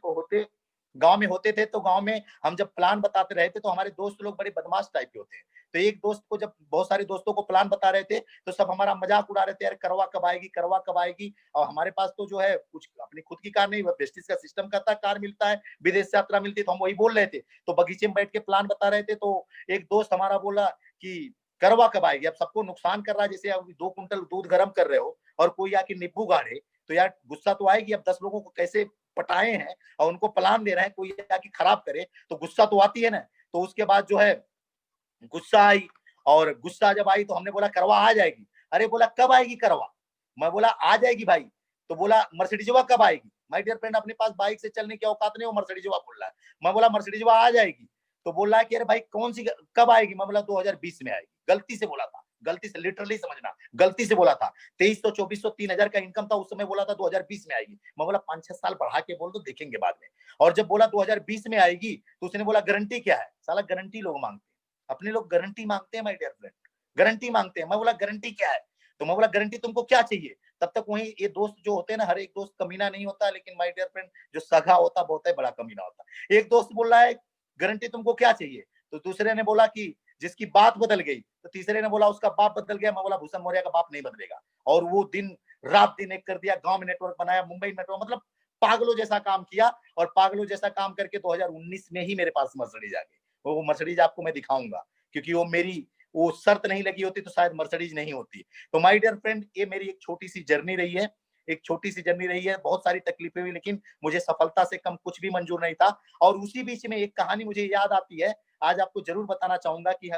गांव में होते थे, तो गांव में हम जब प्लान बताते रहे थे, तो हमारे दोस्त लोग बड़े बदमाश टाइप के होते हैं। तो एक दोस्त को, जब बहुत सारे दोस्तों को प्लान बता रहे थे, तो सब हमारा मजाक उड़ा रहे थे, यार करवा कब आएगी, करवा कब आएगी। और हमारे पास तो जो है कुछ अपनी खुद की कार नहीं, वेस्टिज का सिस्टम का था, कार मिलता है, विदेश से यात्रा मिलती है, तो हम वही बोल रहे थे। तो बगीचे में बैठ के प्लान बता रहे थे, तो एक दोस्त हमारा बोला कि करवा कब आएगी। अब सबको नुकसान कर रहा है, जैसे अब 2 कुंटल दूध गर्म कर रहे हो और कोई आके नींबू गाड़े, तो यार गुस्सा तो आएगी। अब 10 लोगों को कैसे पटाए हैं और उनको प्लान दे रहे हैं, कोई आके खराब करे तो गुस्सा तो आती है ना। तो उसके बाद जो है गुस्सा आई, और गुस्सा जब आई तो हमने बोला करवा आ जाएगी। अरे बोला कब आएगी करवा। मैं बोला आ जाएगी भाई। तो बोला मर्सिडीजवा कब आएगी। माय डियर फ्रेंड, अपने पास बाइक से चलने की औकात नहीं, वो मर्सिडीजवा बोल रहा है। मैं बोला मर्सिडीजवा आ जाएगी। तो बोल रहा है कि अरे भाई कौन सी कब आएगी। मैं बोला 2020 में आएगी। गलती से बोला था, गलती से, लिटरली समझना, गलती से बोला था। 2300, 2400, 3,000 का इनकम था उस समय, बोला था 2020 में आएगी। मैं बोला 5-6 साल बढ़ा के बोल दो, देखेंगे बाद में। और जब बोला 2020 में आएगी, तो उसने बोला गारंटी क्या है। साला गारंटी लोग मांगते हैं, अपने लोग गारंटी मांगते हैं माय डियर फ्रेंड, गारंटी मांगते हैं। मैं बोला गारंटी क्या है। तो मैं बोला गारंटी तुमको क्या चाहिए। तब तक वही ये दोस्त जो होते हैं ना, हर एक दोस्त कमीना नहीं होता, लेकिन माय डियर फ्रेंड जो सगा होता बहुत है बड़ा कमीना होता है। एक दोस्त बोल रहा है गारंटी तुमको क्या चाहिए। तो दूसरे ने बोला कि जिसकी बात बदल गई। तो तीसरे ने बोला उसका बाप बदल गया। मैं बोला भूषण मौर्य का बाप नहीं बदलेगा। और वो दिन रात दिन एक कर दिया, गांव में नेटवर्क बनाया, मुंबई नेटवर्क, मतलब पागलों जैसा काम किया। और पागलों जैसा काम करके 2019 में ही मेरे पास मर्सिडीज आ गई। वो मर्सिडीज आपको मैं दिखाऊंगा, क्योंकि वो मेरी वो शर्त नहीं लगी होती तो शायद मर्सिडीज नहीं होती। तो माय डियर फ्रेंड, ये मेरी एक छोटी सी जर्नी रही है, एक छोटी सी जर्नी रही है। बहुत सारी तकलीफें हुई, लेकिन मुझे सफलता से कम कुछ भी मंजूर नहीं था। और उसी बीच में एक कहानी मुझे याद आती है, आज आपको जरूर बताना चाहूंगा कि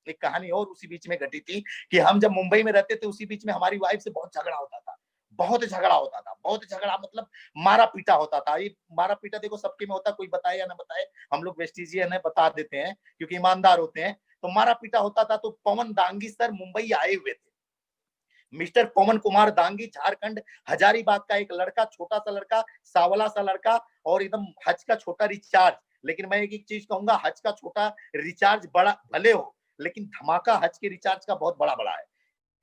एक कहानी और उसी बीच में घटी थी कि हम जब मुंबई में रहते थे, उसी बीच में हमारी वाइफ से बहुत झगड़ा होता था। बहुत झगड़ा होता था, बहुत झगड़ा, मतलब मारा पीटा होता था। ये मारा पीटा देखो सबके में होता, कोई बताए या ना बताए, हम लोग वेस्टिजियन है, बता देते हैं क्योंकि ईमानदार होते हैं। तो मारा पीटा होता था। तो पवन दांगी सर मुंबई आए हुए थे। मिस्टर पवन कुमार दांगी, झारखंड हजारीबाग का एक लड़का, छोटा सा लड़का, सावला सा लड़का, और एकदम हज का छोटा रिचार्ज। लेकिन मैं एक चीज कहूंगा, हज का छोटा रिचार्ज बड़ा भले हो, लेकिन धमाका हज के रिचार्ज का बहुत बड़ा बड़ा है।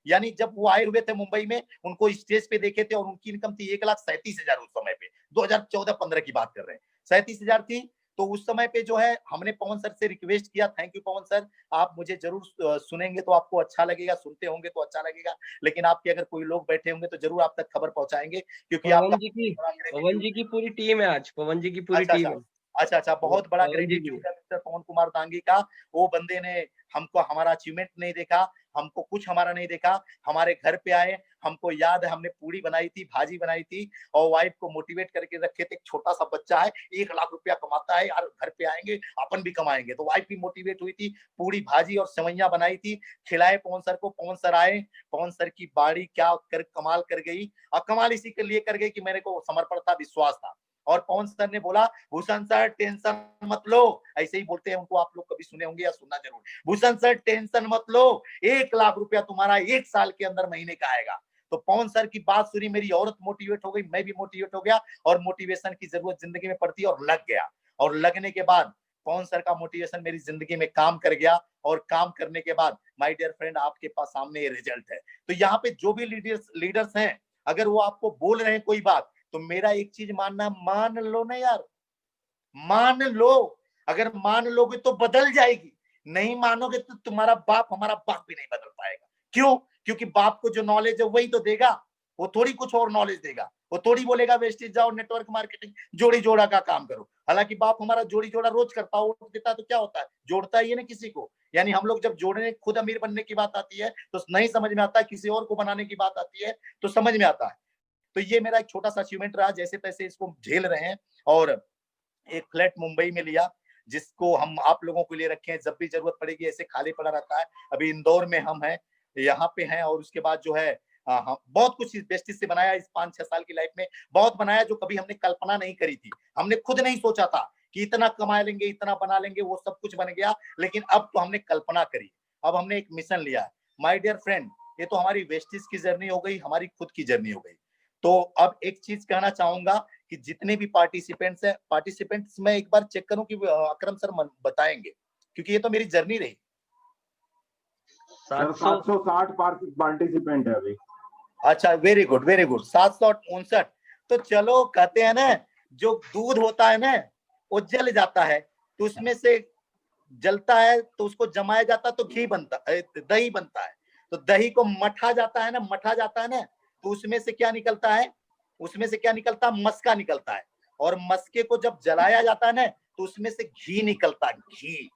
यानी जब वो आए हुए थे मुंबई में, उनको स्टेज पे देखे थे, और उनकी इनकम थी 1,37,000 उस समय पे, 2014-15 की बात कर रहे हैं, 37,000 थी। तो उस समय पे जो है हमने पवन सर से रिक्वेस्ट किया, थैंक यू पवन सर, आप मुझे जरूर सुनेंगे तो आपको अच्छा लगेगा, सुनते होंगे तो अच्छा लगेगा, लेकिन आपके अगर कोई लोग बैठे होंगे तो जरूर आप तक खबर पहुंचाएंगे, क्योंकि आपका पवन जी की पूरी टीम है आज, पवन जी की पूरी टीम है। अच्छा, बहुत बड़ा पवन जी की ग्रेटिट्यूड है मिस्टर पवन कुमार दांगी का। वो बंदे ने हमको हमारा अचीवमेंट नहीं देखा, हमको कुछ हमारा नहीं देखा, हमारे घर पे आए। हमको याद है हमने पूरी बनाई थी, भाजी बनाई थी, और वाइफ को मोटिवेट करके रखे थे। एक छोटा सा बच्चा है, 1 लाख रुपया कमाता है यार, घर पे आएंगे अपन भी कमाएंगे। तो वाइफ भी मोटिवेट हुई थी, पूरी भाजी और सेवैया बनाई थी, खिलाए पवन सर को। पवन सर आए, पवन सर की बाड़ी क्या कर कमाल कर गई, और कमाल इसी के लिए कर गई कि मेरे को समर्पण था, विश्वास था। और पवन सर ने बोला भूषण सर टेंशन मत लो, ऐसे ही बोलते हैं उनको, आप लोग कभी सुने होंगे या सुनना जरूर, भूषण सर टेंशन मत लो, 1 लाख रुपया तुम्हारा 1 साल के अंदर महीने का आएगा। तो पवन सर की बात सुनी, मेरी औरत मोटिवेट हो गई, मैं भी मोटिवेट हो गया, और मोटिवेशन की जरूरत जिंदगी में पड़ती है, और लग गया। और लगने के बाद पवन सर का मोटिवेशन मेरी जिंदगी में काम कर गया, और काम करने के बाद माय डियर फ्रेंड आपके पास सामने ये रिजल्ट है। तो यहाँ पे जो भी लीडर्स हैं, अगर वो आपको बोल रहे हैं कोई बात, तो मेरा एक चीज मानना, मान लो ना यार, मान लो। अगर मान लोगे तो बदल जाएगी, नहीं मानोगे तो तुम्हारा बाप हमारा बाप भी नहीं बदल पाएगा। क्यों? क्योंकि बाप को जो नॉलेज है वही तो देगा, वो थोड़ी कुछ और नॉलेज देगा, वो थोड़ी बोलेगा वेस्टेज जाओ नेटवर्क मार्केटिंग जोड़ी जोड़ा का काम करो। हालांकि बाप हमारा जोड़ी जोड़ा रोज करता है, वो देता तो क्या होता है, जोड़ता ही है ना किसी को। यानी हम लोग जब जोड़ने, खुद अमीर बनने की बात आती है तो नहीं समझ में आता है, किसी और को बनाने की बात आती है तो समझ में आता है। तो ये मेरा एक छोटा सा अचीवमेंट रहा, जैसे तैसे इसको झेल रहे हैं। और एक फ्लैट मुंबई में लिया, जिसको हम आप लोगों के लिए रखे हैं, जब भी जरूरत पड़ेगी, ऐसे खाली पड़ा रहता है। अभी इंदौर में हम हैं, यहाँ पे हैं। और उसके बाद जो है हाँ, बहुत कुछ वेस्टिज से बनाया इस 5-6 साल की लाइफ में, बहुत बनाया जो कभी हमने कल्पना नहीं करी थी। हमने खुद नहीं सोचा था कि इतना कमा लेंगे, इतना बना लेंगे, वो सब कुछ बन गया। लेकिन अब तो हमने कल्पना करी, अब हमने एक मिशन लिया है। माय डियर फ्रेंड, ये तो हमारी वेस्टिज की जर्नी हो गई, हमारी खुद की जर्नी हो गई। तो अब एक चीज कहना चाहूंगा कि जितने भी पार्टिसिपेंट्स मैं एक बार चेक करूं कि अकरम सर बताएंगे, क्योंकि ये तो मेरी जर्नी रही। सर 760 पार्टिसिपेंट है अभी। अच्छा, वेरी गुड वेरी गुड, 759। तो चलो, कहते हैं ना, जो दूध होता है ना वो जल जाता है, तो उसमें से जलता है तो उसको जमाया जाता है तो घी बनता है, दही बनता है। तो दही को मठा जाता है ना, तो उसमें से क्या निकलता है, मस्का निकलता है। और मस्के को जब जलाया जाता है ना, तो उसमें से घी निकलता है, घी।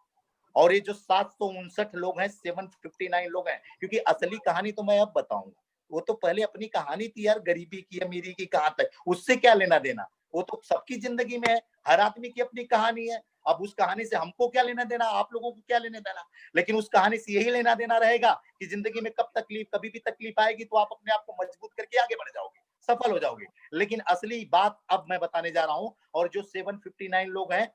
और ये जो 759 लोग हैं, 759 लोग हैं, क्योंकि असली कहानी तो मैं अब बताऊंगा, वो तो पहले अपनी कहानी थी यार, गरीबी की अमीरी की, कहां तक, उससे क्या लेना देना, वो तो सबकी जिंदगी में है, हर आदमी की अपनी कहानी है। अब उस कहानी से हमको क्या लेना देना, आप लोगों को क्या लेना देना, लेकिन उस कहानी से यही लेना देना रहेगा कि जिंदगी में कभी भी तकलीफ आएगी तो आप अपने आप को मजबूत करके आगे बढ़ जाओगे, सफल हो जाओगे। लेकिन असली बात अब मैं बताने जा रहा हूँ। और जो 759 लोग हैं,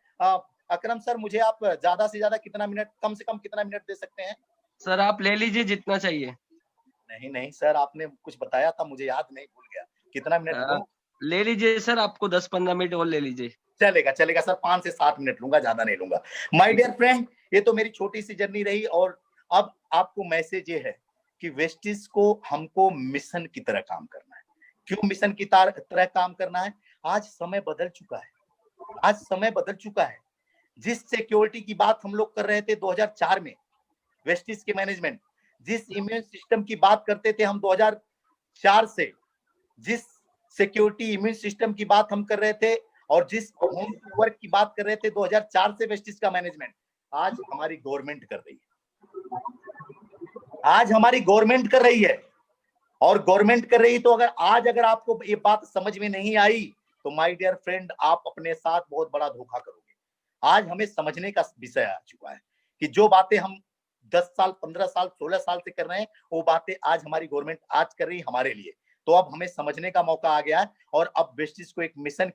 अकरम सर, मुझे आप ज्यादा से ज्यादा कितना मिनट, कम से कम कितना मिनट दे सकते हैं? सर आप ले लीजिए जितना चाहिए। नहीं सर, आपने कुछ बताया था, मुझे याद नहीं, भूल गया, कितना मिनट दूं? ले लीजिए सर, आपको 10-15 मिनट और ले लीजिए। चलेगा सर, 5 से 7 मिनट लूंगा, ज्यादा नहीं लूंगा। माय डियर फ्रेंड, ये तो मेरी छोटी सी जर्नी रही। और अब आपको मैसेज ये है कि वेस्टिज को हमको मिशन की तरह काम करना है। क्यों मिशन की तरह काम करना है? आज समय बदल चुका है। जिस सिक्योरिटी की बात हम लोग कर रहे थे 2004 में, वेस्टिज के मैनेजमेंट, जिस इम्यून सिस्टम की बात करते थे हम 2004 से, जिस सिक्योरिटी इम्यून सिस्टम की बात हम कर रहे थे, और जिस होम वर्क की बात कर रहे थे 2004 से वेस्टिज का मैनेजमेंट, आज हमारी गवर्नमेंट कर रही है। और गवर्नमेंट कर रही, तो अगर आपको ये बात समझ में नहीं आई, तो माय डियर फ्रेंड, आप अपने साथ बहुत बड़ा धोखा करोगे। आज हमें समझने का विषय आ चुका है कि जो बातें हम 10 साल, 15 साल, 16 साल से कर रहे हैं, वो बातें आज हमारी गवर्नमेंट आज कर रही है हमारे लिए। तो अब हमें समझने का मौका आ गया है, और अब वेस्टिज को एक मिशन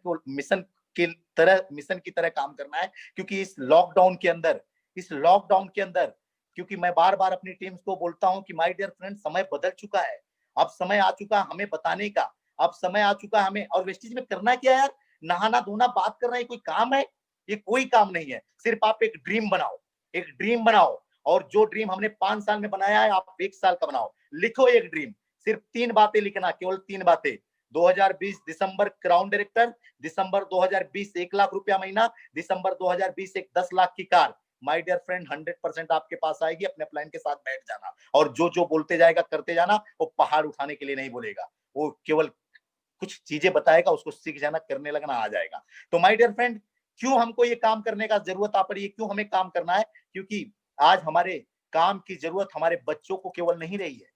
की तरह काम करना है। क्योंकि इस लॉकडाउन के अंदर, क्योंकि मैं बार बार अपनी टीम्स को बोलता हूं कि माय डियर फ्रेंड, समय बदल चुका है, अब समय आ चुका हमें बताने का, अब समय आ चुका हमें। और वेस्टिज में करना क्या है यार, नहाना धोना बात कर रहे हैं, कोई काम है? ये कोई काम नहीं है। सिर्फ आप एक ड्रीम बनाओ, और जो ड्रीम हमने 5 साल में बनाया है, आप 1 साल का बनाओ। लिखो एक ड्रीम, सिर्फ 3 बातें लिखना, केवल 3 बातें। 2020 दिसंबर क्राउन डायरेक्टर, दिसंबर 2020 1 लाख रुपया महीना, दिसंबर 2020 एक 10 लाख की कार। माय डियर फ्रेंड, 100% आपके पास आएगी। अपने प्लान के साथ बैठ जाना, और जो बोलते जाएगा करते जाना। वो पहाड़ उठाने के लिए नहीं बोलेगा, वो केवल कुछ चीजें बताएगा, उसको सीख जाना, करने लगना, आ जाएगा। तो माय डियर फ्रेंड, क्यों हमको ये काम करने का जरूरत आ पड़ी है, क्यों हमें काम करना है? क्योंकि आज हमारे काम की जरूरत हमारे बच्चों को केवल नहीं रही है।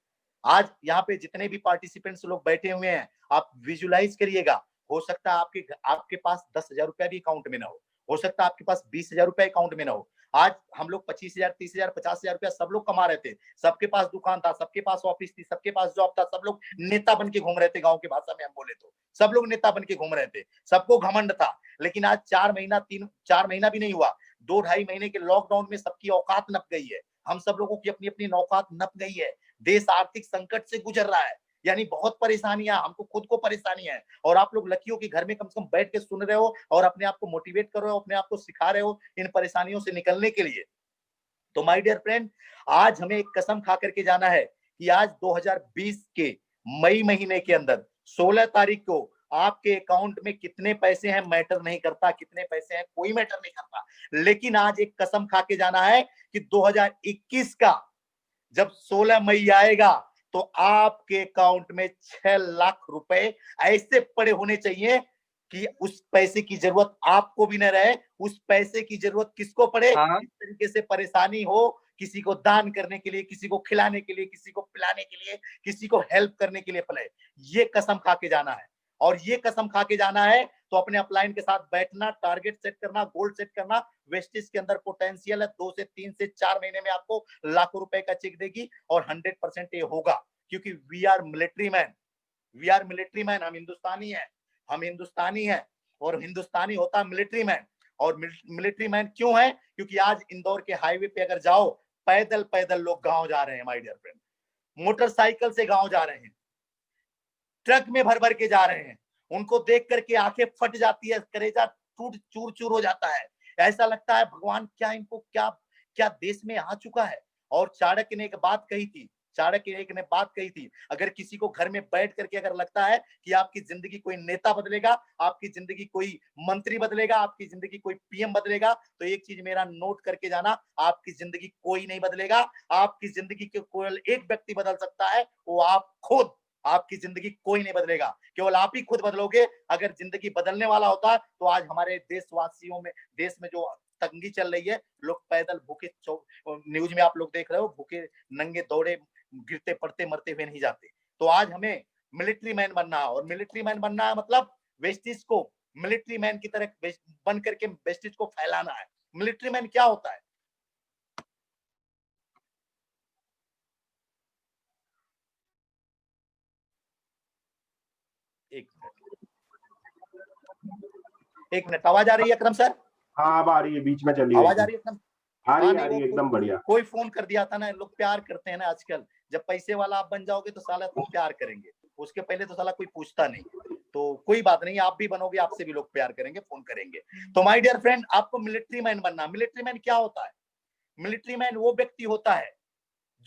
आज यहाँ पे जितने भी पार्टिसिपेंट्स लोग बैठे हुए हैं, आप विजुलाइज करिएगा। हो सकता है आपके पास 10,000 रुपया भी अकाउंट में ना हो सकता है आपके पास 20,000 रुपया अकाउंट में ना हो। आज हम लोग 25,000, 30,000, 50,000 रुपया सब लोग कमा रहे थे, सबके पास दुकान था, सबके पास ऑफिस थी, सबके पास जॉब था, सब लोग नेता बन के घूम रहे थे। गांव की भाषा में हम बोले तो सब लोग नेता बन के घूम रहे थे, सबको घमंड था। लेकिन आज 4 महीना भी नहीं हुआ, 2-2.5 महीने के लॉकडाउन में सबकी औकात नप गई है। हम सब लोगों की अपनी अपनी औकात नप गई है। देश आर्थिक संकट से गुजर रहा है, यानी बहुत परेशानियां, हमको खुद को परेशानी है। और आप लोग लकी हो कि घर में कम से कम बैठ के सुन रहे हो और अपने आप को मोटिवेट कर रहे हो, अपने आप को सिखा रहे हो इन परेशानियों से निकलने के लिए। तो माय डियर फ्रेंड, आज हमें एक कसम खा करके जाना है कि आज 2020 के मई महीने के अंदर 16 तारीख को आपके अकाउंट में कितने पैसे हैं मैटर नहीं करता, कितने पैसे हैं कोई मैटर नहीं करता। लेकिन आज एक कसम खा के जाना है कि 2021 का जब 16 मई आएगा तो आपके अकाउंट में 6 लाख रुपए ऐसे पड़े होने चाहिए कि उस पैसे की जरूरत आपको भी न रहे। उस पैसे की जरूरत किसको पड़े? हाँ इस तरीके से परेशानी हो, किसी को दान करने के लिए, किसी को खिलाने के लिए, किसी को पिलाने के लिए, किसी को हेल्प करने के लिए पड़े। ये कसम खा के जाना है। और ये कसम खा के जाना है तो अपने अपलाइन के साथ बैठना, टारगेट सेट करना, गोल सेट करना। वेस्टिज के अंदर पोटेंशियल है, 2 से 3 से 4 महीने में आपको लाखों रुपए का चेक देगी और 100% ये होगा, क्योंकि we are military man, we are military man. हम हिंदुस्तानी हैं, हम हिंदुस्तानी हैं, और हिंदुस्तानी होता है मिलिट्री मैन। और मिलिट्री मैन क्यों है? क्योंकि आज इंदौर के हाईवे पे अगर जाओ, पैदल पैदल लोग गांव जा रहे हैं माय डियर फ्रेंड, मोटरसाइकिल से गांव जा रहे हैं, ट्रक में भर भर के जा रहे हैं। उनको देख करके आंखें फट जाती है, कलेजा टूट चूर चूर हो जाता है। ऐसा लगता है भगवान क्या इनको क्या क्या देश में आ चुका है। और चाणक्य ने एक बात कही थी, चाणक्य एक ने बात कही थी, अगर किसी को घर में बैठ करके अगर लगता है कि आपकी जिंदगी कोई नेता बदलेगा, आपकी जिंदगी कोई मंत्री बदलेगा, आपकी जिंदगी कोई पीएम बदलेगा, तो एक चीज मेरा नोट करके जाना, आपकी जिंदगी कोई नहीं बदलेगा। आपकी जिंदगी के केवल एक व्यक्ति बदल सकता है, वो आप खुद। आपकी जिंदगी कोई नहीं बदलेगा, केवल आप ही खुद बदलोगे। अगर जिंदगी बदलने वाला होता तो आज हमारे देशवासियों में, देश में जो तंगी चल रही है, लोग पैदल भूखे, न्यूज में आप लोग देख रहे हो, भूखे नंगे दौड़े गिरते पड़ते मरते हुए नहीं जाते। तो आज हमें मिलिट्री मैन बनना है, और मिलिट्री मैन बनना है मतलब वेस्टिज को मिलिट्री मैन की तरह बन करके वेस्टिज को फैलाना है। मिलिट्री मैन क्या होता है? एक मिनट, आवाज आ रही है अकरम सर? हाँ अब आ रही है, बीच में चली आवाज आ गई रही है अकरम? आ रही हाँ है, आ नहीं, रही है, वो एकदम बढ़िया। कोई फोन कर दिया था ना, लोग प्यार करते हैं ना आजकल। जब पैसे वाला आप बन जाओगे तो साला तुम प्यार करेंगे, उसके पहले तो साला कोई पूछता नहीं। तो कोई बात नहीं, आप भी बनोगे, आपसे भी लोग प्यार करेंगे, फोन करेंगे। तो माय डियर फ्रेंड, आपको मिलिट्री मैन बनना। मिलिट्री मैन क्या होता है? मिलिट्री मैन वो व्यक्ति होता है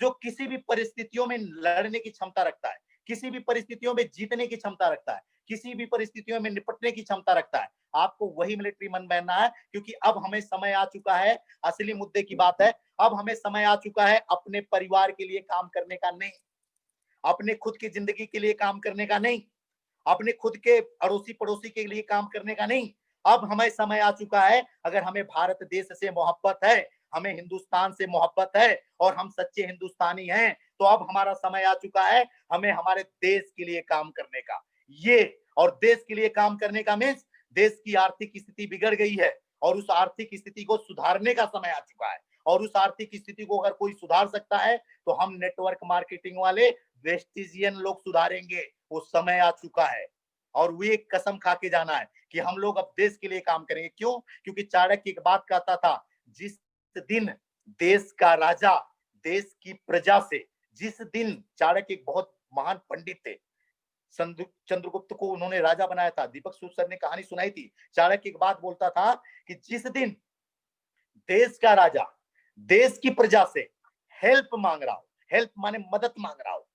जो किसी भी परिस्थितियों में लड़ने की क्षमता रखता है, किसी भी परिस्थितियों में जीतने की क्षमता रखता है, किसी भी परिस्थितियों में निपटने की क्षमता रखता है। आपको वही मिलिट्री मैन बनना है, क्योंकि अब हमें समय आ चुका है, असली मुद्दे की बात है, अब हमें समय आ चुका है अपने परिवार के लिए काम करने का नहीं, अपने खुद की जिंदगी के लिए काम करने का नहीं, अपने खुद के अड़ोसी पड़ोसी के लिए काम करने का नहीं। अब हमें समय आ चुका है, अगर हमें भारत देश से मोहब्बत है, हमें हिंदुस्तान से मोहब्बत है और हम सच्चे हिंदुस्तानी हैं, तो अब हमारा समय आ चुका है हमें हमारे देश के लिए काम करने का। ये और देश के लिए काम करने का मीन्स देश की आर्थिक स्थिति बिगड़ गई है और उस आर्थिक स्थिति को सुधारने का समय आ चुका है। और उस आर्थिक स्थिति को अगर कोई सुधार सकता है तो हम नेटवर्क मार्केटिंग वाले वेस्टिजियन लोग सुधारेंगे। वो समय आ चुका है और वो एक कसम खा के जाना है कि हम लोग अब देश के लिए काम करेंगे। क्यों? क्योंकि चाणक्य एक बात कहता था, जिस दिन देश का राजा देश की प्रजा से, जिस दिन, चाणक्य एक बहुत महान पंडित थे, चंद्रगुप्त को उन्होंने राजा बनाया था। दीपक सूद सर ने कहानी सुनाई थी। चाणक्य एक बात बोलता था कि जिस दिन देश का राजा देश की प्रजा से हेल्प मांग रहा हो, हेल्प माने मदद मांग रहा हो,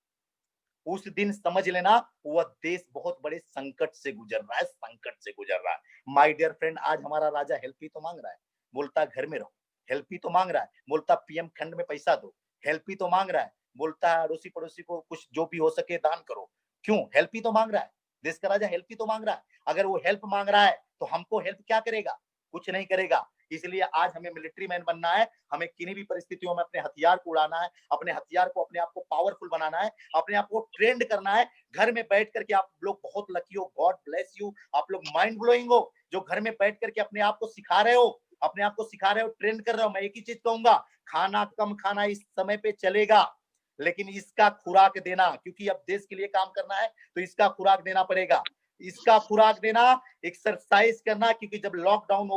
उस दिन समझ लेना वह देश बहुत बड़े संकट से गुजर रहा है, संकट से गुजर रहा है। माय डियर फ्रेंड, आज हमारा राजा हेल्प ही तो मांग रहा है, बोलता घर में रहो, हेल्प ही तो मांग रहा है, बोलता पीएम खंड में पैसा दो, हेल्प ही तो मांग रहा है, बोलता है अड़ोसी पड़ोसी को कुछ जो भी हो सके दान करो। क्यों? हेल्प ही तो मांग रहा है, देश का राजा हेल्प ही तो मांग रहा है। अगर वो हेल्प मांग रहा है तो हमको हेल्प क्या करेगा? कुछ नहीं करेगा। इसलिए आज हमें मिलिट्री मैन बनना है। हमें किन्हीं भी परिस्थितियों में अपने हथियार को उड़ाना है, अपने हथियार को, अपने आप को पावरफुल बनाना है, अपने आप को ट्रेंड करना है। घर में बैठ करके आप लोग बहुत लकी हो, गॉड ब्लेस यू, आप लोग माइंड ब्लोइंग हो जो घर में बैठ करके अपने आप को सिखा रहे हो, अपने आप को सिखा रहे हो, ट्रेंड कर रहे हो। मैं एक ही चीज कहूंगा, खाना कम खाना इस समय पे चलेगा, लेकिन इसका खुराक देना, क्योंकि अब देश के लिए काम करना है तो इसका खुराक देना पड़ेगा। इसका खुराक देना, एक्सरसाइज करना, क्योंकि जब लॉकडाउन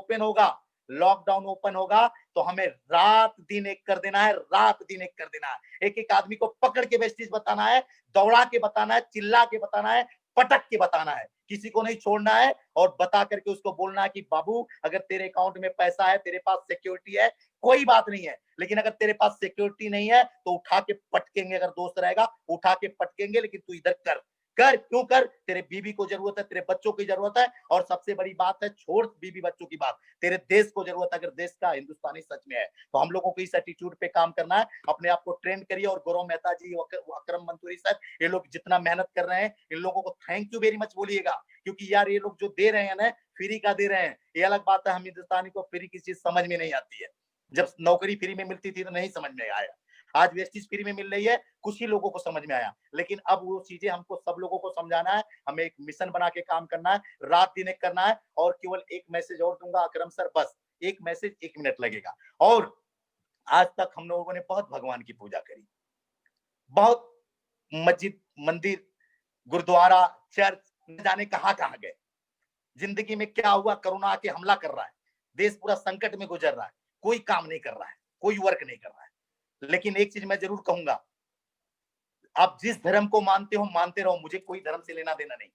ओपन होगा तो हमें रात दिन एक कर देना है, रात दिन एक कर देना है। एक एक आदमी को पकड़ के वेस्टेज बताना है, दौड़ा के बताना है, चिल्ला के बताना है, पटक के बताना है, किसी को नहीं छोड़ना है। और बता करके उसको बोलना है कि बाबू अगर तेरे अकाउंट में पैसा है, तेरे पास सिक्योरिटी है, कोई बात नहीं है, लेकिन अगर तेरे पास सिक्योरिटी नहीं है तो उठा के पटकेंगे। अगर दोस्त रहेगा उठा के पटकेंगे, लेकिन तू इधर कर। क्यों कर? तेरे बीवी को जरूरत है, तेरे बच्चों की जरूरत है, और सबसे बड़ी बात है, छोड़ बीवी बच्चों की बात, तेरे देश को जरूरत है। अगर देश का हिंदुस्तानी सच में है तो हम लोगों को इस एटीट्यूड पे काम करना है। अपने आप को ट्रेंड करिए। और गौरव मेहता जी, अकरम मंसूरी सर, ये लोग जितना मेहनत कर रहे हैं, इन लोगों को थैंक यू वेरी मच बोलिएगा, क्योंकि यार ये लोग जो दे रहे हैं ना, फ्री का दे रहे हैं। ये अलग बात है, हम हिंदुस्तानी को फ्री की चीज समझ में नहीं आती है। जब नौकरी फ्री में मिलती थी तो नहीं समझ में आया, आज वेस्टिज फ्री में मिल रही है, कुछ ही लोगों को समझ में आया। लेकिन अब वो चीजें हमको सब लोगों को समझाना है, हमें एक मिशन बना के काम करना है, रात दिन एक करना है। और केवल एक मैसेज और दूंगा अकरम सर, बस एक मैसेज, 1 मिनट लगेगा। और आज तक हम लोगों ने बहुत भगवान की पूजा करी, बहुत मस्जिद, मंदिर, गुरुद्वारा, चर्च, न जाने कहां कहां गए। जिंदगी में क्या हुआ, कोरोना आके हमला कर रहा है, देश पूरा संकट में गुजर रहा है, कोई काम नहीं कर रहा है, कोई वर्क नहीं कर रहा है। लेकिन एक चीज मैं जरूर कहूंगा, आप जिस धर्म को मानते हो मानते रहो, मुझे कोई धर्म से लेना देना नहीं,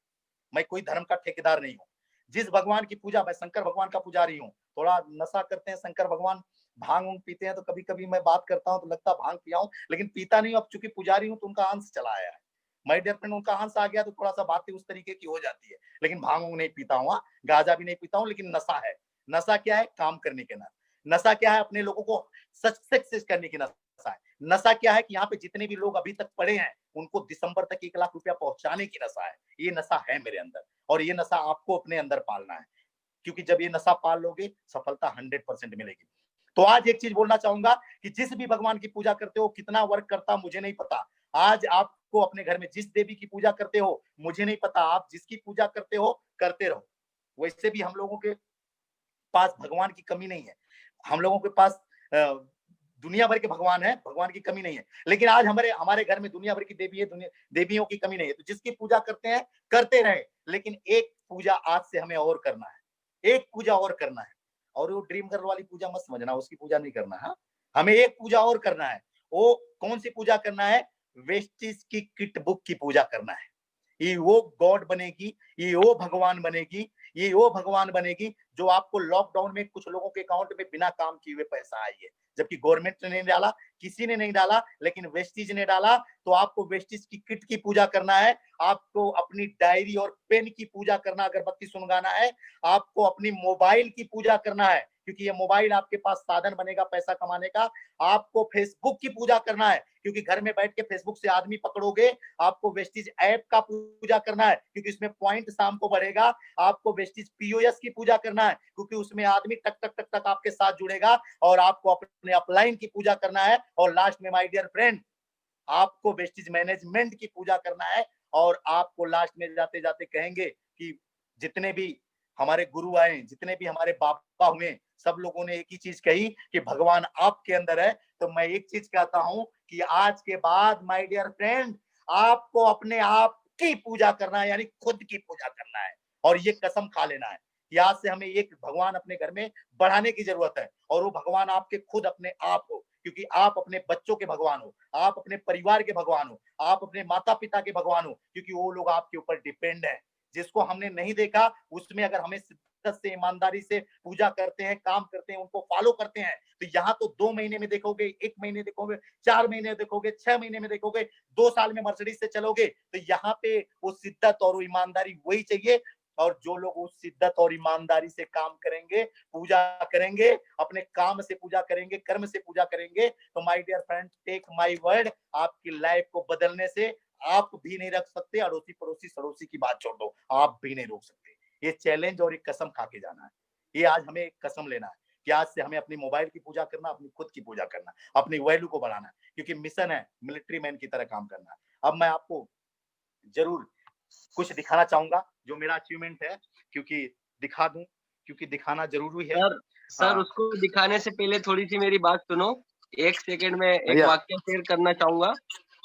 मैं कोई धर्म का ठेकेदार नहीं हूँ। जिस भगवान की पूजा, मैं शंकर भगवान का पुजारी हूँ। थोड़ा नशा करते हैं शंकर भगवान, भांग उंग पीते हैं, तो कभी कभी मैं बात करता हूँ तो लगता है भांग पिया हूं, लेकिन पीता नहीं हूं। अब चूंकि पुजारी हूं तो उनका अंश चला आया है, माय डियर फ्रेंड, उनका अंश आ गया तो थोड़ा सा बातें उस तरीके की हो जाती है। लेकिन भांग उंग नहीं पीता हूँ, गांजा भी नहीं पीता हूँ, लेकिन नशा है। नशा क्या है? काम करने के नशा क्या है? अपने लोगों को सक्सेस करने की नशा है। नशा क्या है कि यहाँ पे जितने भी लोग अभी तक पड़े हैं उनको दिसंबर तक 1 लाख रुपया पहुंचाने की नशा है। ये नशा है मेरे अंदर, और ये नशा आपको अपने अंदर पालना है, क्योंकि जब ये नशा पाल लोगे सफलता 100% मिलेगी। तो आज एक चीज बोलना चाहूंगा कि जिस भी भगवान की पूजा करते हो, कितना वर्क करता मुझे नहीं पता। आज आपको अपने घर में जिस देवी की पूजा करते हो, मुझे नहीं पता, आप जिसकी पूजा करते हो करते रहो। वैसे भी हम लोगों के पास भगवान की कमी नहीं है, हम लोगों के पास दुनिया भर के भगवान है, भगवान की कमी नहीं है। लेकिन आज हमारे हमारे घर में दुनिया भर की देवी है, देवियों की कमी नहीं है। तो जिसकी पूजा करते हैं करते रहे, लेकिन एक पूजा आज से हमें और करना है, एक पूजा और करना है। और वो ड्रीम गर्ल वाली पूजा मत समझना, उसकी पूजा नहीं करना है। हमें एक पूजा और करना है। वो कौन सी पूजा करना है? वेस्टिज की किट बुक की पूजा करना है। ये वो गॉड बनेगी, ये वो भगवान बनेगी, ये वो भगवान बनेगी जो आपको लॉकडाउन में कुछ लोगों के अकाउंट में बिना काम किए हुए पैसा आई है, जबकि गवर्नमेंट ने नहीं डाला, किसी ने नहीं डाला, लेकिन वेस्टिज ने डाला। तो आपको वेस्टिज की किट की पूजा करना है, आपको अपनी डायरी और पेन की पूजा करना, अगरबत्ती सुनगाना है, आपको अपनी मोबाइल की पूजा करना है, क्योंकि ये मोबाइल आपके पास साधन बनेगा पैसा कमाने का। आपको फेसबुक की पूजा करना है, क्योंकि घर में बैठ के फेसबुक से आदमी पकड़ोगे। आपको वेस्टिज ऐप का पूजा करना है, क्योंकि इसमें पॉइंट शाम को बढ़ेगा। आपको वेस्टिज पीओएस की पूजा करना है, क्योंकि उसमें आदमी टक टक टक टक आपके साथ जुड़ेगा। और आपको अपने अपलाइन की पूजा करना है। और लास्ट में माय डियर फ्रेंड, आपको वेस्टिज मैनेजमेंट की पूजा करना है। और आपको लास्ट में जाते जाते कहेंगे कि जितने भी हमारे गुरु आए, जितने भी हमारे बाबा हुए, सब लोगों ने एक ही चीज कही कि भगवान आपके अंदर है। तो मैं एक चीज कहता हूं कि आज के बाद माय डियर फ्रेंड, आपको अपने आप की पूजा करना है, यानी खुद की पूजा करना है। और ये कसम खा लेना है कि आज से हमें एक भगवान अपने घर में बढ़ाने की जरूरत है। और वो भगवान आपके खुद अपने आप हो, क्योंकि आप अपने बच्चों के भगवान हो, आप अपने परिवार के भगवान हो, आप अपने माता पिता के भगवान हो, क्योंकि वो लोग आपके ऊपर डिपेंड है। जिसको हमने नहीं देखा, उसमें अगर हमें शिद्दत से, ईमानदारी से पूजा करते हैं, काम करते हैं, उनको फॉलो करते हैं, तो यहाँ तो 2 महीने में देखोगे, 1 महीने देखोगे, 4 महीने देखोगे, 6 महीने में देखोगे, 2 साल में मर्सिडीज से चलोगे। तो यहाँ पे वो शिद्दत और वो ईमानदारी वही चाहिए। और जो लोग उस शिद्दत और ईमानदारी से काम करेंगे, पूजा करेंगे, अपने काम से पूजा करेंगे, कर्म से पूजा करेंगे, तो my dear friend, take my word, आपकी लाइफ को बदलने से आप भी नहीं रख सकते। अड़ोसी पड़ोसी सड़ोसी की बात छोड़ दो, आप भी नहीं रोक सकते। ये चैलेंज और एक कसम खा के जाना है। ये आज हमें एक कसम लेना है कि आज से हमें अपनी मोबाइल की पूजा करना, अपनी खुद की पूजा करना, अपनी वैल्यू को बढ़ाना है, क्योंकि मिशन है मिलिट्री मैन की तरह काम करना है। अब मैं आपको जरूर कुछ दिखाना चाहूंगा जो मेरा अचीवमेंट है, क्योंकि दिखा दूं, क्योंकि दिखाना जरूरी है। सर सर उसको दिखाने से पहले थोड़ी सी मेरी बात सुनो। एक सेकंड में एक Yeah. वाक्य शेयर करना चाहूंगा।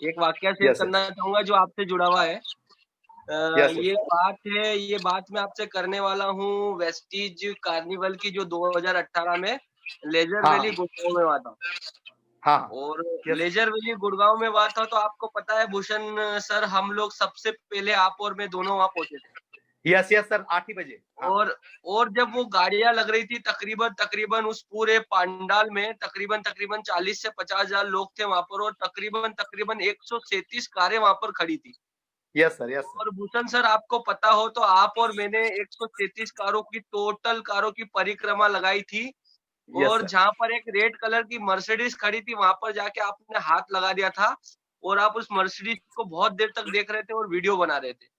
एक वाक्य शेयर Yes, sir. करना चाहूंगा जो आपसे जुड़ा हुआ है। Yes, sir. ये बात मैं आपसे करने वाला हूँ वेस्टीज कार्निवल की, जो 2018 में लेजर हाँ। वैली गुड़गांव में हुआ था। हाँ और Yes. लेजर वैली गुड़गांव में हुआ था, तो आपको पता है भूषण सर, हम लोग सबसे पहले आप और मैं दोनों वहां पहुंचे थे। यस यस सर, 8 ही बजे। हाँ। और जब वो गाड़ियां लग रही थी, तकरीबन उस पूरे पंडाल में तकरीबन 40 से 50,000 लोग थे वहां पर, और तकरीबन 137 कारें वहां पर खड़ी थी। Yes sir, yes sir. और भूषण सर, आपको पता हो तो आप और मैंने 133 टोटल कारों की परिक्रमा लगाई थी। और जहां पर एक रेड कलर की मर्सिडीज खड़ी थी, वहां पर जाके आपने हाथ लगा दिया था, और आप उस मर्सिडीज को बहुत देर तक देख रहे थे और वीडियो बना रहे थे।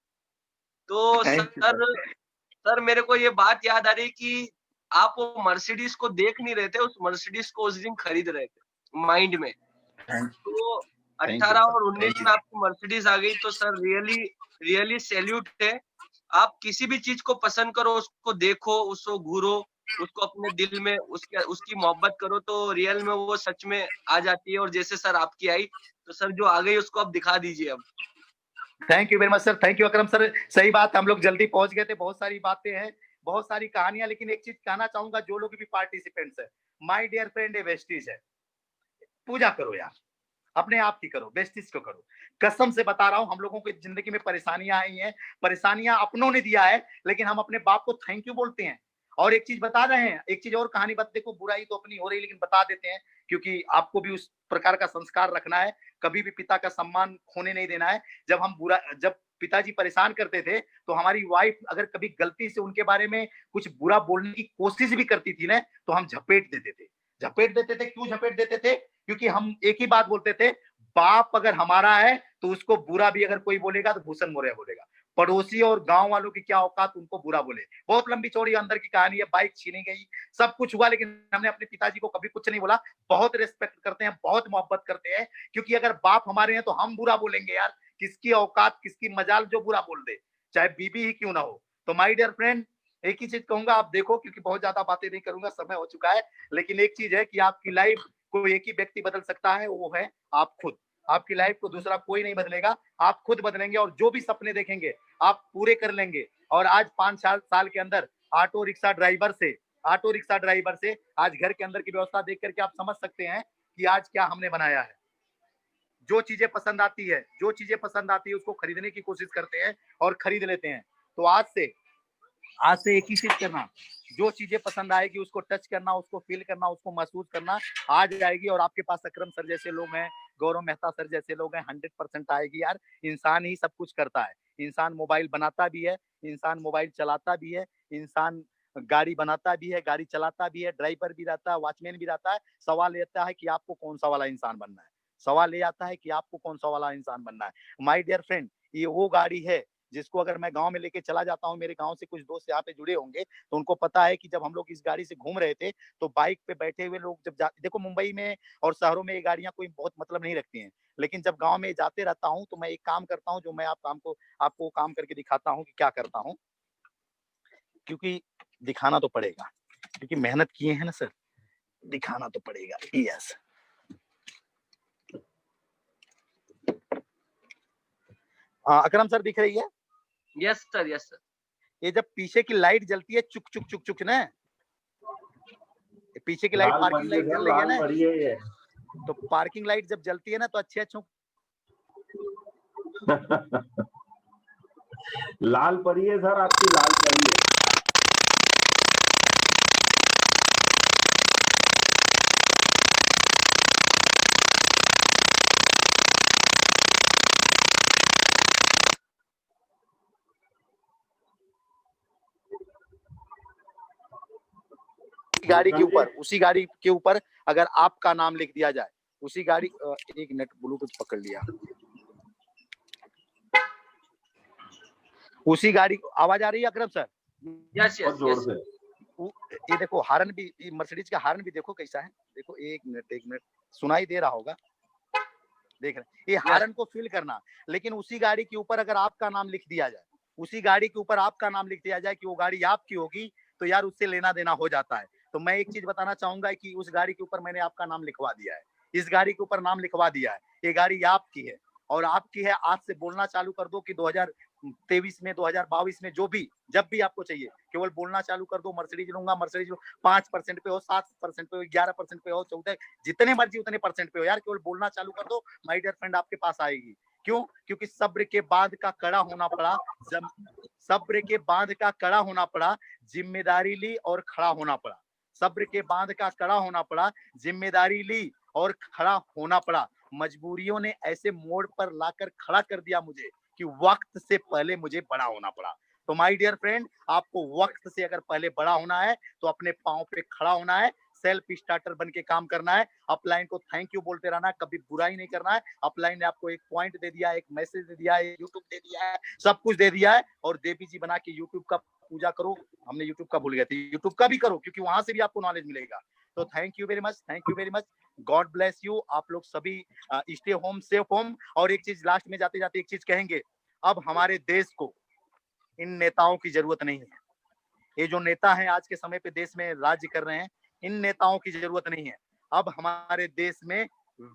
तो सर मेरे को ये बात याद आ रही कि आप वो मर्सिडीज को देख नहीं रहे थे, उस मर्सिडीज को उस दिन खरीद रहे थे माइंड में। तो 18 और 19 में आपकी मर्सिडीज आ गई, तो सर रियली सैल्यूट है। आप किसी भी चीज को पसंद करो, उसको देखो, उसको घूरो, उसको अपने दिल में उसकी मोहब्बत करो, तो रियल में वो सच में आ जाती है। और जैसे सर आपकी आई, तो सर जो आ गई उसको आप दिखा दीजिए अब। Thank you very much sir, thank you Akram sir. सही बात, हम लोग जल्दी पहुंच गए थे, बहुत सारी बातें हैं, बहुत सारी कहानियां, लेकिन एक चीज कहना चाहूंगा, जो लोग भी पार्टिसिपेंट्स है, माय डियर फ्रेंड, ये वेस्टीज है, पूजा करो यार, अपने आप की करो, वेस्टीज को करो। कसम से बता रहा हूं, हम लोगों की जिंदगी में परेशानियां आई हैं, परेशानियां अपनों ने दिया है, लेकिन हम अपने बाप को थैंक यू बोलते हैं। और एक चीज बता रहे हैं, एक चीज और कहानी बता, देखो बुराई तो अपनी हो रही, लेकिन बता देते हैं, क्योंकि आपको भी उस प्रकार का संस्कार रखना है, कभी भी पिता का सम्मान खोने नहीं देना है। जब पिताजी परेशान करते थे, तो हमारी वाइफ अगर कभी गलती से उनके बारे में कुछ बुरा बोलने की कोशिश भी करती थी ना, तो हम झपेट देते थे। क्यों झपेट देते थे? क्योंकि हम एक ही बात बोलते थे, बाप अगर हमारा है तो उसको बुरा भी अगर कोई बोलेगा तो भूषण मोरे बोलेगा, पड़ोसी और गांव वालों की क्या औकात उनको बुरा बोले। बहुत लंबी चौड़ी अंदर की कहानी है, बाइक छीनी गई, सब कुछ हुआ, लेकिन हमने अपने पिताजी को कभी कुछ नहीं बोला। बहुत रिस्पेक्ट करते हैं, बहुत मोहब्बत करते हैं, क्योंकि अगर बाप हमारे हैं तो हम बुरा बोलेंगे यार, किसकी औकात, किसकी मजाल जो बुरा बोल दे, चाहे बीबी ही क्यों ना हो। तो माय डियर फ्रेंड, एक ही चीज कहूंगा, आप देखो, क्योंकि बहुत ज्यादा बातें नहीं करूंगा, समय हो चुका है, लेकिन एक चीज है कि आपकी लाइफ को एक ही व्यक्ति बदल सकता है, वो है आप खुद। आपकी लाइफ को दूसरा कोई नहीं बदलेगा, आप खुद बदलेंगे, और जो भी सपने देखेंगे आप पूरे कर लेंगे। और आज 5 साल के अंदर ऑटो रिक्शा ड्राइवर से आज घर के अंदर की व्यवस्था देख करके आप समझ सकते हैं कि आज क्या हमने बनाया है। जो चीजें पसंद आती है उसको खरीदने की कोशिश करते हैं और खरीद लेते हैं। तो आज से एक ही चीज करना, जो चीजें पसंद आएगी उसको टच करना, उसको फील करना, उसको महसूस करना, आ जाएगी। और आपके पास अकरम सर जैसे लोग हैं, गौरव मेहता सर जैसे लोग हैं, 100% आएगी यार। इंसान ही सब कुछ करता है, इंसान मोबाइल बनाता भी है, इंसान मोबाइल चलाता भी है, इंसान गाड़ी बनाता भी है, गाड़ी चलाता भी है, ड्राइवर भी रहता है, वॉचमैन भी रहता है। सवाल ये आता है कि आपको कौन सा वाला इंसान बनना है, माय डियर फ्रेंड, ये वो गाड़ी है जिसको अगर मैं गांव में लेके चला जाता हूँ, मेरे गांव से कुछ दोस्त यहाँ पे जुड़े होंगे, तो उनको पता है कि जब हम लोग इस गाड़ी से घूम रहे थे, तो बाइक पे बैठे हुए लोग देखो मुंबई में और शहरों में ये गाड़ियां कोई बहुत मतलब नहीं रखती हैं, लेकिन जब गांव में जाते रहता हूँ, तो मैं एक काम करता हूँ, जो मैं आपको काम करके दिखाता हूँ कि क्या करता हूँ, क्योंकि दिखाना तो पड़ेगा, क्योंकि मेहनत किए हैं ना सर, दिखाना तो पड़ेगा। यस, अकरम सर दिख रही है? Yes sir, yes sir. ये जब पीछे की लाइट जलती है चुक चुक चुक चुक ना, पीछे की लाइट पार्किंग लाइट जल रही है ना, तो पार्किंग लाइट जब जलती है ना, तो अच्छे लाल परी है सर, आपकी लाल परी है। उसी गाड़ी के ऊपर अगर आपका नाम लिख दिया जाए, उसी गाड़ी, एक मिनट ब्लूटूथ पकड़ लिया, उसी गाड़ी, आवाज आ रही है अकरम सर? Yes yes yes. ये देखो हार्न भी, मर्सिडीज का हार्न भी देखो कैसा है, देखो एक मिनट सुनाई दे रहा होगा, देख रहे, ये हार्न को फील करना। लेकिन उसी गाड़ी के ऊपर अगर आपका नाम लिख दिया जाए, कि वो गाड़ी आपकी होगी, तो यार उससे लेना देना हो जाता है। तो मैं एक चीज बताना चाहूंगा कि उस गाड़ी के ऊपर मैंने आपका नाम लिखवा दिया है, इस गाड़ी के ऊपर नाम लिखवा दिया है। ये गाड़ी आपकी है और आपकी है। आज से बोलना चालू कर दो कि 2023 में, 2022 में, जो भी जब भी आपको चाहिए, केवल बोलना चालू कर दो, मर्सिडीज लूंगा, मर्सिडीज 5% पे हो, 7% पे हो, 11% पे हो, 14, जितने मर्जी उतने परसेंट पे हो यार, केवल बोलना चालू कर दो, माय डियर फ्रेंड आपके पास आएगी। क्यों? क्योंकि सब्र के बाद का कड़ा होना पड़ा, सब्र के बाद का कड़ा होना पड़ा, जिम्मेदारी ली और खड़ा होना पड़ा। सब्र के बाद का कड़ा होना पड़ा, जिम्मेदारी ली और खड़ा होना पड़ा। मजबूरियों ने ऐसे मोड़ पर लाकर खड़ा कर दिया मुझे कि वक्त से पहले मुझे बड़ा होना पड़ा। तो माय डियर फ्रेंड, आपको वक्त से अगर पहले बड़ा होना है तो अपने पांव पे खड़ा होना है, सेल्फ स्टार्टर बन के काम करना है, अपलाइन को थैंक यू बोलते रहना है, कभी बुराई नहीं करना है। अपलाइन ने आपको एक पॉइंट दे दिया है, एक मैसेज दे दिया है, यूट्यूब दे दिया है, सब कुछ दे दिया है। और देवी जी बना के यूट्यूब का पूजा करो। हमने यूट्यूब का भूल गए थे, यूट्यूब का भी करो क्योंकि वहां से भी आपको नॉलेज मिलेगा। तो thank you very much, thank you very much, God bless you. आप लोग सभी स्टे होम, सेफ होम। और एक चीज लास्ट में जाते जाते एक चीज कहेंगे, अब हमारे देश को इन नेताओं की जरूरत नहीं है। ये जो नेता हैं आज के समय पे देश में राज्य कर रहे हैं, इन नेताओं की जरूरत नहीं है। अब हमारे देश में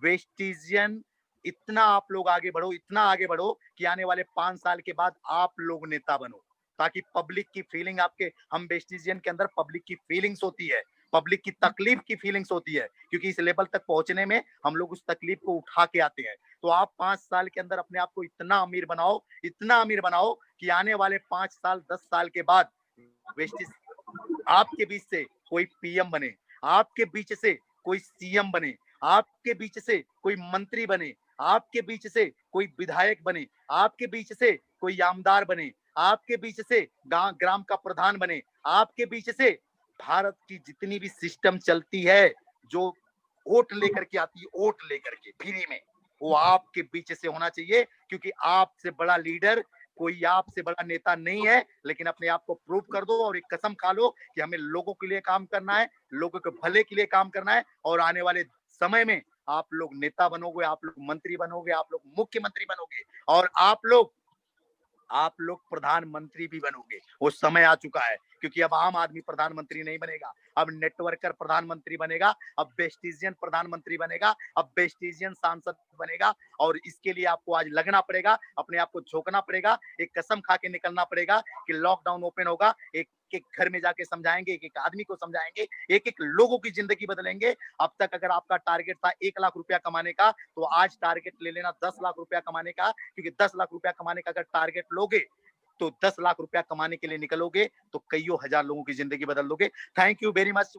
वेस्टिजियन, इतना आप लोग आगे बढ़ो, इतना आगे बढ़ो कि आने वाले 5 साल के बाद आप लोग नेता बनो, ताकि पब्लिक की फीलिंग आपके, हम वेस्टिजियन के अंदर पब्लिक की फीलिंग्स होती है, पब्लिक की तकलीफ की फीलिंग्स होती है, क्योंकि इस लेवल तक पहुंचने में हम लोग उस तकलीफ को उठा के आते हैं। तो आप 5 साल के अंदर अपने आप को इतना अमीर बनाओ, इतना अमीर बनाओ कि आने वाले 5 साल, 10 साल के बाद वेस्टिज आपके बीच से कोई पीएम बने, आपके बीच से कोई सीएम बने, आपके बीच से कोई मंत्री बने, आपके बीच से कोई विधायक बने, आपके बीच से कोई आमदार बने, आपके बीच से ग्राम का प्रधान बने, आपके बीच से भारत की जितनी भी सिस्टम चलती है, जो वोट लेकर के आती है, वोट लेकर के फ्री में, वो आपके बीच से होना चाहिए। क्योंकि आपसे बड़ा लीडर, कोई आपसे बड़ा नेता नहीं है। लेकिन अपने आप को प्रूव कर दो और एक कसम खा लो कि हमें लोगों के लिए काम करना है, लोगों के भले के लिए काम करना है। और आने वाले समय में आप लोग नेता बनोगे, आप लोग मंत्री बनोगे, आप लोग मुख्यमंत्री बनोगे और आप लोग प्रधानमंत्री भी बनोगे। वो समय आ चुका है, क्योंकि अब आम आदमी प्रधानमंत्री नहीं बनेगा, अब नेटवर्कर प्रधानमंत्री बनेगा, अब वेस्टिजियन प्रधानमंत्री बनेगा, अब वेस्टिजियन सांसद बनेगा। और इसके लिए आपको आज लगना पड़ेगा, अपने आप को झोंकना पड़ेगा, एक कसम खा के निकलना पड़ेगा कि लॉकडाउन ओपन होगा, एक एक घर में जाके समझाएंगे, एक एक आदमी को समझाएंगे, एक एक लोगों की जिंदगी बदलेंगे। अब तक अगर आपका टारगेट था 1 लाख रुपया कमाने का, तो आज टारगेट ले लेना 10 लाख रुपया कमाने का। क्योंकि 10 लाख रुपया कमाने का अगर टारगेट लोगे तो 10 लाख रुपया कमाने के लिए निकलोगे तो कईयों हजार लोगों की जिंदगी बदल दोगे। Thank you very much.